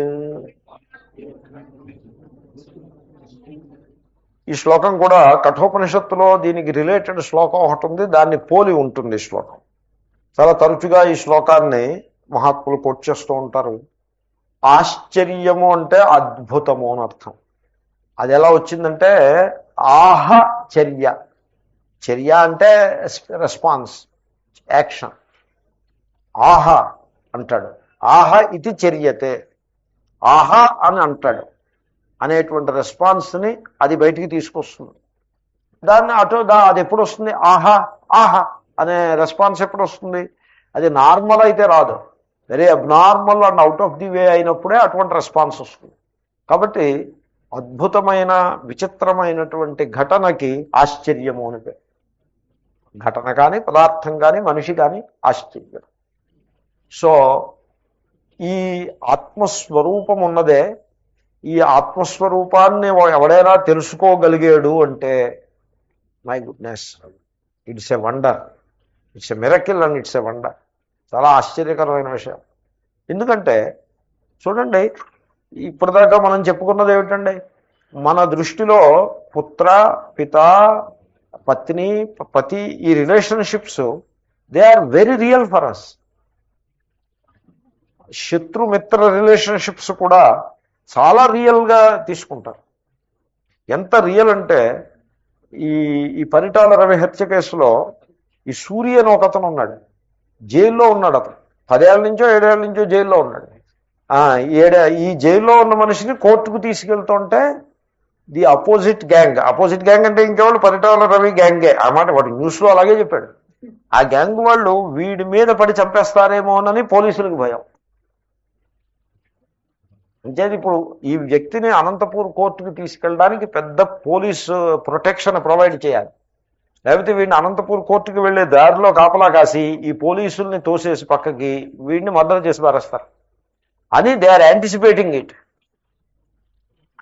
ఈ శ్లోకం కూడా కఠోపనిషత్తులో దీనికి రిలేటెడ్ శ్లోకం ఒకటి ఉంది, దాన్ని పోలి ఉంటుంది ఈ శ్లోకం. చాలా తరచుగా ఈ శ్లోకాన్ని మహాత్ములు కోట్ చేస్తూ ఉంటారు. ఆశ్చర్యము అంటే అద్భుతము అని అర్థం. అది ఎలా వచ్చిందంటే చర్య. చర్య అంటే రెస్పాన్స్, యాక్షన్. ఆహా అంటాడు, ఆహా ఇది చర్యతే, ఆహా అని అంటాడు అనేటువంటి రెస్పాన్స్ని అది బయటికి తీసుకొస్తుంది. దాన్ని అది ఎప్పుడు వస్తుంది? ఆహా ఆహా అనే రెస్పాన్స్ ఎప్పుడు వస్తుంది? అది నార్మల్ అయితే రాదు, very abnormal and out of the way అయినప్పుడే అటువంటి రెస్పాన్స్ వస్తుంది. కాబట్టి అద్భుతమైన విచిత్రమైనటువంటి ఘటనకి ఆశ్చర్యము అని పేరు. ఘటన కానీ, పదార్థం కానీ, మనిషి కానీ ఆశ్చర్యం. సో ఈ ఆత్మస్వరూపం ఉన్నదే, ఈ ఆత్మస్వరూపాన్ని ఎవడైనా తెలుసుకోగలిగాడు అంటే my goodness, it's a wonder, it's a miracle and it's a wonder. చాలా ఆశ్చర్యకరమైన విషయం. ఎందుకంటే చూడండి, ఇప్పటిదాకా మనం చెప్పుకున్నది ఏమిటండి? మన దృష్టిలో పుత్ర, పిత, పత్ని, పతి, ఈ relationships they are very real for us. శత్రుమిత్ర రిలేషన్షిప్స్ కూడా చాలా రియల్గా తీసుకుంటారు. ఎంత రియల్ అంటే ఈ పరిటాల రవి హత్య కేసులో ఈ సూర్య అని ఒక అతను ఉన్నాడు, జైల్లో ఉన్నాడు. అతను 10 ఏళ్ళ నుంచో 7 ఏళ్ళ నుంచో జైల్లో ఉన్నాడు. ఈ జైల్లో ఉన్న మనిషిని కోర్టుకు తీసుకెళ్తుంటే ది అపోజిట్ గ్యాంగ్ అంటే ఇంకెవాళ్ళు పరిటాల రవి గ్యాంగే అన్నమాట. వాడు న్యూస్లో అలాగే చెప్పాడు. ఆ గ్యాంగ్ వాళ్ళు వీడి మీద పడి చంపేస్తారేమోనని పోలీసులకు భయం. అంచేది ఇప్పుడు ఈ వ్యక్తిని అనంతపూర్ కోర్టుకు తీసుకెళ్ళడానికి పెద్ద పోలీసు ప్రొటెక్షన్ ప్రొవైడ్ చేయాలి. లేకపోతే వీడిని అనంతపూర్ కోర్టుకు వెళ్ళే దారిలో కాపలా కాసి ఈ పోలీసుల్ని తోసేసి పక్కకి వీడిని మర్డర్ చేసి పారేస్తారు అని దే ఆర్ యాంటిసిపేటింగ్ ఇట్.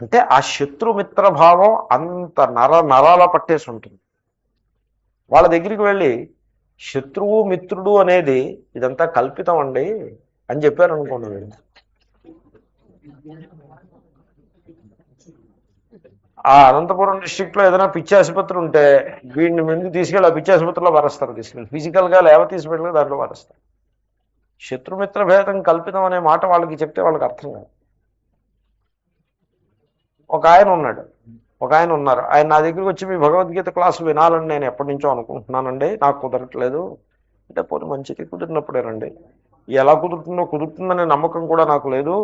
అంటే ఆ శత్రుమిత్ర భావం అంత నరాల పట్టేసి ఉంటుంది. వాళ్ళ దగ్గరికి వెళ్ళి శత్రువు మిత్రుడు అనేది ఇదంతా కల్పితం అండి అని చెప్పారు అనుకోండి. వీళ్ళు ఆ అనంతపురం డిస్ట్రిక్ట్లో ఏదైనా పిచ్చి ఆసుపత్రి ఉంటే వీడిని ముందు తీసుకెళ్ళి ఆ పిచ్చి ఆసుపత్రిలో వరస్తారు. తీసుకెళ్ళి ఫిజికల్గా లేవ తీసుకెళ్ళి దాంట్లో వరస్తారు. శత్రుమిత్ర భేదం కల్పితం అనే మాట వాళ్ళకి చెప్తే వాళ్ళకి అర్థం కాదు. ఒక ఆయన ఉన్నారు. ఆయన నా దగ్గరికి వచ్చి మీ భగవద్గీత క్లాసు వినాలని నేను ఎప్పటి నుంచో అనుకుంటున్నానండి, నాకు కుదరట్లేదు అంటే. పోనీ మంచిది, కుదిరినప్పుడేనండి. ఎలా కుదురుతుందనే నమ్మకం కూడా నాకు లేదు.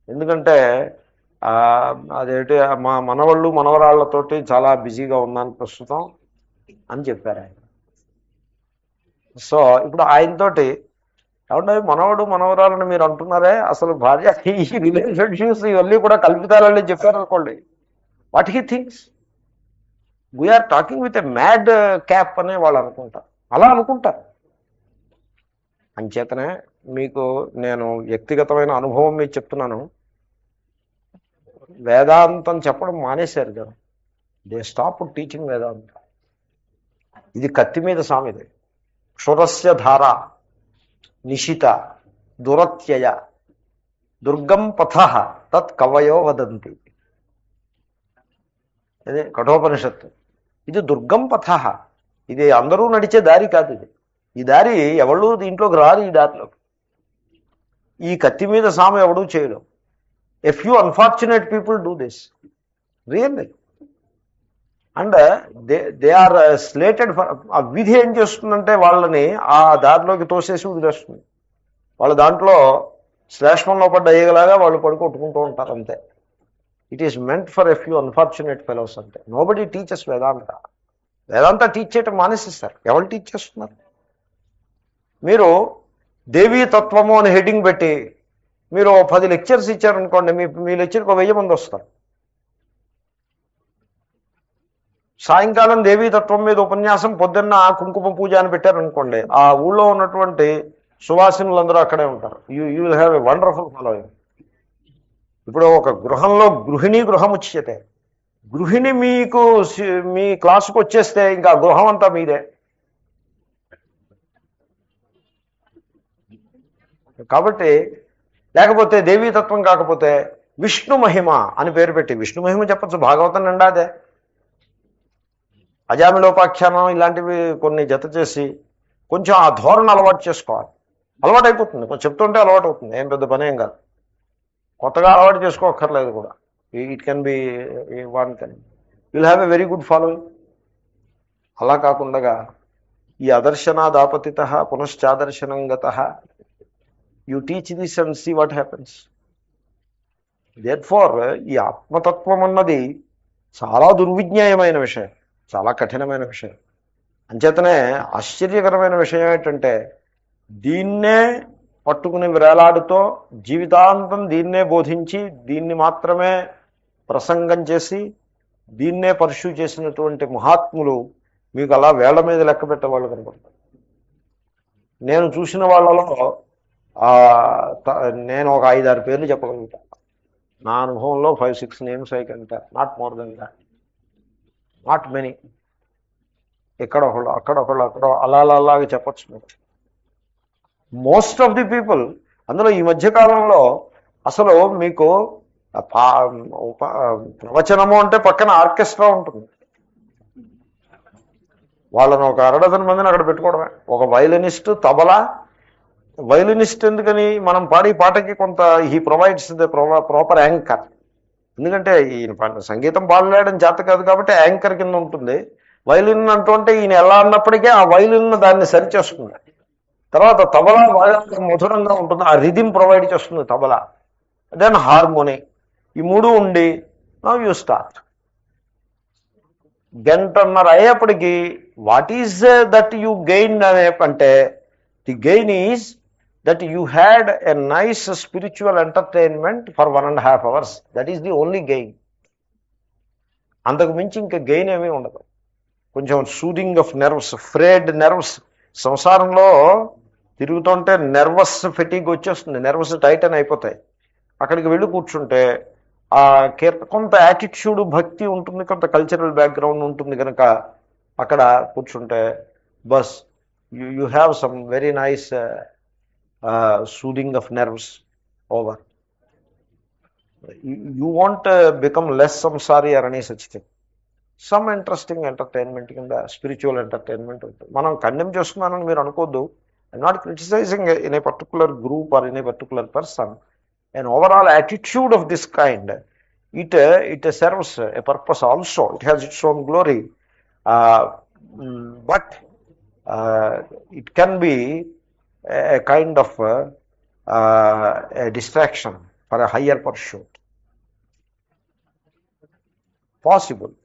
ఎందుకంటే అదేంటి మా మనవాళ్ళు మనవరాళ్లతోటి చాలా బిజీగా ఉన్నాను ప్రస్తుతం అని చెప్పారు ఆయన. సో ఇప్పుడు ఆయనతోటి ఏమంటే మనవడు మనవరాలని మీరు అంటున్నారే, అసలు భార్య ఈ రిలేషన్షిప్స్ ఇవన్నీ కూడా కల్పితాలని చెప్పారనుకోండి, what he thinks we're talking with a madcap అనే వాళ్ళు అనుకుంటారు. అలా అనుకుంటారు. అంచేతనే మీకు నేను వ్యక్తిగతమైన అనుభవం మీకు చెప్తున్నాను. వేదాంతం చెప్పడం మానేశారు కదా, దే స్టాప్ టీచింగ్ వేదాంతం. ఇది కత్తి మీద సామెది. క్షురస్య ధార నిశిత దురత్యయ దుర్గం పథ తత్ కవయో వదంతి. అదే కఠోపనిషత్తు. ఇది దుర్గం పథ, ఇది అందరూ నడిచే దారి కాదు. ఈ దారి ఎవళ్ళు దీంట్లోకి రారు. ఈ దారిలోకి ఈ కత్తి మీద సామె ఎవడూ చేయడం. A few unfortunate people do this really, and they are slated for. ఆ విధి ఏం చేస్తుందంటే వాళ్ళని ఆ దారిలోకి తోసేసి వదిలేస్తుంది. వాళ్ళు దాంట్లో శ్లేష్మంలో పడ్డ ఏగలాగా వాళ్ళు పడుకొట్టుకుంటూ ఉంటారు అంతే. It is meant for a few unfortunate fellows అంతే. నోబడీ టీచర్స్ వేదాంత టీచ్ చేయటం మానేసిస్తారు. ఎవరు టీచ్ చేస్తున్నారు? మీరు దేవీ తత్వము అని హెడ్డింగ్ పెట్టి మీరు 10 లెక్చర్స్ ఇచ్చారనుకోండి, మీ లెక్చర్కి 1000 మంది వస్తారు. సాయంకాలం దేవీతత్వం మీద ఉపన్యాసం, పొద్దున్న కుంకుమ పూజ అని పెట్టారనుకోండి, ఆ ఊళ్ళో ఉన్నటువంటి సువాసినులందరూ అక్కడే ఉంటారు. You will have a wonderful following. ఇప్పుడు ఒక గృహంలో గృహం ఉచ్యతే. గృహిణి మీకు మీ క్లాసుకు వచ్చేస్తే ఇంకా గృహం అంతా మీదే. కాబట్టి లేకపోతే దేవీతత్వం కాకపోతే విష్ణు మహిమ అని పేరు పెట్టి విష్ణు మహిమ చెప్పచ్చు. భాగవతం నిండా అదే. అజామిలోపాఖ్యానం ఇలాంటివి కొన్ని జత చేసి కొంచెం ఆ ధోరణి అలవాటు చేసుకోవాలి. అలవాటు అయిపోతుంది, కొంచెం చెప్తుంటే అలవాటు అవుతుంది, ఏం పెద్ద పనేం కాదు. కొత్తగా అలవాటు చేసుకోక్కర్లేదు కూడా. It can be one can will have a very good following. అలా కాకుండా ఈ అదర్శనాదాపతిత పునశ్చాదర్శనం గత, you teach this and see what happens. Therefore ఈ ఆత్మతత్వం అన్నది చాలా దుర్విజ్ఞేయమైన విషయం, చాలా కఠినమైన విషయం. అంచేతనే ఆశ్చర్యకరమైన విషయం ఏంటంటే దీన్నే పట్టుకుని వేలాడుతో జీవితాంతం దీన్నే బోధించి దీన్ని మాత్రమే ప్రసంగం చేసి దీన్నే పర్ష్యూ చేసినటువంటి మహాత్ములు మీకు అలా వేళ్ల మీద లెక్క పెట్టేవాళ్ళు కనపడతారు. నేను చూసిన వాళ్ళలో నేను ఒక 5-6 పేర్లు చెప్పగలుగుతాను. నా అనుభవంలో 5-6 names I can tell, not more than that, not many. ఇక్కడ ఒకళ్ళు అక్కడ ఒకళ్ళు అక్కడ అలాగే చెప్పచ్చు మీరు. మోస్ట్ ఆఫ్ ది పీపుల్ అందులో ఈ మధ్యకాలంలో అసలు మీకు ప్రవచనము అంటే పక్కన ఆర్కెస్ట్రా ఉంటుంది. వాళ్ళని ఒక 6 మందిని అక్కడ పెట్టుకోవడమే. ఒక వయలినిస్ట్, తబలా. వయలినిస్ట్ ఎందుకని, మనం పాడే పాటకి కొంత he provides the proper anchor. ఎందుకంటే ఈయన సంగీతం పాడలేయడం చేత కాదు కాబట్టి యాంకర్ కింద ఉంటుంది. వైలిన్ అంటుంటే ఈయన ఎలా అన్నప్పటికీ ఆ వైలిన్ దాన్ని సరిచేస్తుంది. తర్వాత తబలా బాగా మధురంగా ఉంటుంది, ఆ రిథిం ప్రొవైడ్ చేస్తుంది తబలా. Then harmony. ఈ 3 ఉండి నౌ యూ స్టార్ట్. గంటన్నర అయ్యేప్పటికీ what is that you gain అంటే the gain is that you had a nice spiritual entertainment for 1.5 hours. That is the only gain. అంతకు మించి ఇంకా గెయిన్ ఏమీ ఉండదు. కొంచెం soothing of nerves, frayed nerves. సంసారంలో తిరుగుతుంటే నెర్వస్ ఫెటీగ్ వచ్చేస్తుంది, నెర్వస్ టైటన్ అయిపోతాయి. అక్కడికి వెళ్ళి కూర్చుంటే ఆ కొంత యాటిట్యూడ్, భక్తి ఉంటుంది, కొంత కల్చరల్ బ్యాక్గ్రౌండ్ ఉంటుంది కనుక అక్కడ కూర్చుంటే బస్ you have some very nice soothing of nerves over. You want become less సంసారీ or any such thing. Some interesting entertainment కింద స్పిరిచువల్ ఎంటర్టైన్మెంట్ ఉంటుంది. మనం కండెమ్ చేస్తున్నానని మీరు అనుకోద్దు. I'm not criticising in a particular group or in a particular person. An overall attitude of this kind, it serves a purpose also. It has its own glory, but it can be a kind of a distraction for a higher pursuit. Possible.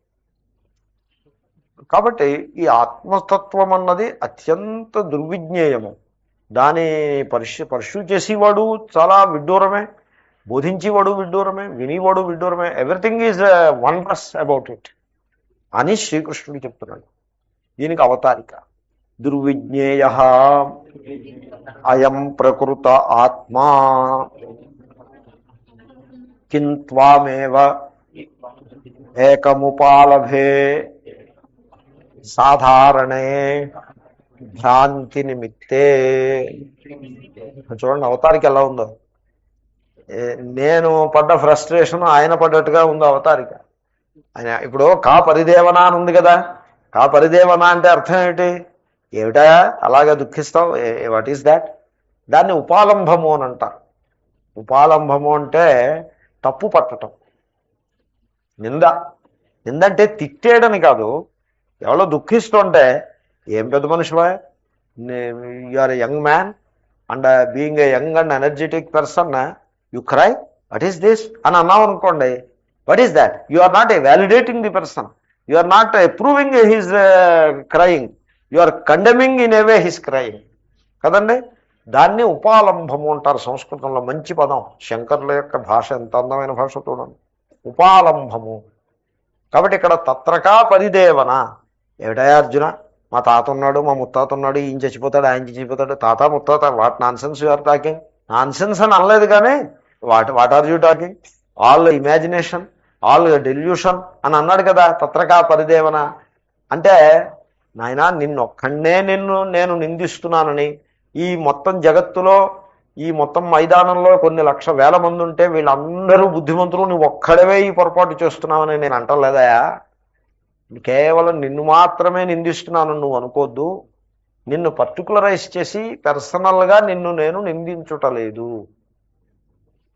కాబట్టి ఈ ఆత్మతత్వం అన్నది అత్యంత దుర్విజ్ఞేయము. దాని pursue చేసేవాడు చాలా విడ్డూరమే, బోధించేవాడు విడ్డూరమే, వినివాడు విడ్డూరమే. Everything is wondrous about it అని శ్రీకృష్ణుడు చెప్తున్నాడు. దీనికి అవతారిక దుర్విజ్ఞేయ అయం ప్రకృత ఆత్మా కింత్వామేవ ఏకముపాలభే సాధారణే భ్రాంతి నిమిత్తే. చూడండి అవతారిక ఎలా ఉందో. నేను పడ్డ ఫ్రస్ట్రేషన్ ఆయన పడ్డట్టుగా ఉందో అవతారిక. ఆయన ఇప్పుడు కా పరిదేవన అని ఉంది కదా. కా పరిదేవన అంటే అర్థం ఏమిటా అలాగా దుఃఖిస్తావు, వాట్ ఈస్ దాట్? దాన్ని ఉపాలంభము అని అంటారు. ఉపాలంభము అంటే తప్పు పట్టడం, నిందంటే తిట్టేయడని కాదు. ఎవరో దుఃఖిస్తుంటే ఏం పెద్ద మనిషివా, you are a young man and being a young and energetic person you cry, what is this అని అన్నావు అనుకోండి, what is that? You are not validating the person, you are not approving his crying, you are condemning in a way his crying కదండి. దాన్ని ఉపాలంభము అంటారు సంస్కృతంలో. మంచి పదం. శంకరుల యొక్క భాష ఎంత అందమైన భాష చూడండి, ఉపాలంభము. కాబట్టి ఇక్కడ తత్రకా పరిదేవన. ఏమిటా అర్జున, మా తాత ఉన్నాడు, మా ముత్తాత ఉన్నాడు, ఈయన చచ్చిపోతాడు, ఆయన చచ్చిపోతాడు, తాత ముత్తాత, what nonsense you are talking. Nonsense అని అనలేదు కానీ what are you talking, all imagination, all delusion అని అన్నాడు కదా. తత్రకా పరిదేవన అంటే నాయన నిన్నొక్కడే నేను నిందిస్తున్నానని, ఈ మొత్తం జగత్తులో, ఈ మొత్తం మైదానంలో కొన్ని లక్ష వేల మంది ఉంటే వీళ్ళందరూ బుద్ధిమంతులు, నువ్వు ఒక్కడవే ఈ పొరపాటు చేస్తున్నావని నేను అంటలేదయా. కేవలం నిన్ను మాత్రమే నిందిస్తున్నాను నువ్వు అనుకోద్దు. నిన్ను పర్టికులరైజ్ చేసి పర్సనల్గా నిన్ను నేను నిందించుటలేదు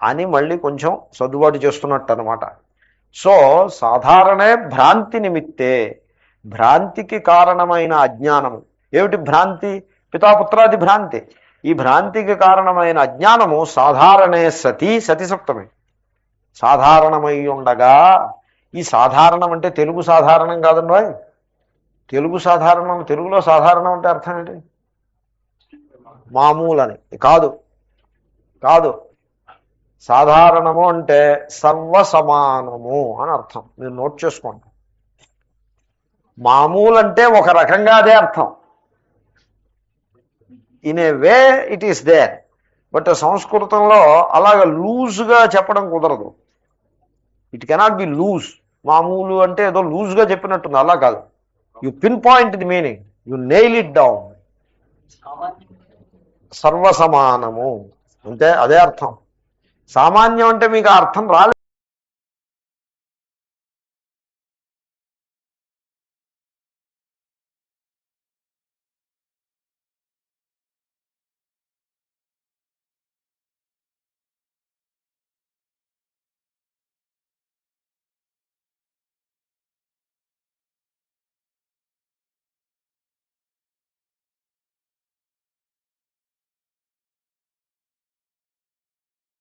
అని మళ్ళీ కొంచెం సర్దుబాటు చేస్తున్నట్టు అనమాట. సో సాధారణే భ్రాంతి నిమిత్తే, భ్రాంతికి కారణమైన అజ్ఞానము. ఏమిటి భ్రాంతి? పితాపుత్రాది భ్రాంతి. ఈ భ్రాంతికి కారణమైన అజ్ఞానము సాధారణే సతి, సతి సప్తమి, సాధారణమై ఉండగా. ఈ సాధారణం అంటే తెలుగు సాధారణం కాదండి. తెలుగు సాధారణం, తెలుగులో సాధారణం అంటే అర్థం ఏంటి? మామూలని కాదు, కాదు. సాధారణము అంటే సర్వసమానము అని అర్థం. మీరు నోట్ చేసుకోండి. మామూలు అంటే ఒక రకంగా అదే అర్థం. In a way it is there. But సంస్కృతంలో అలాగ లూజ్గా చెప్పడం కుదరదు. It cannot be loose. మామూలు అంటే ఏదో లూజ్గా చెప్పినట్టుంది, అలా కాదు. You pinpoint the meaning, you nail it down. సర్వసమానము అంటే అదే అర్థం. సామాన్యం అంటే మీకు అర్థం రాలేదు.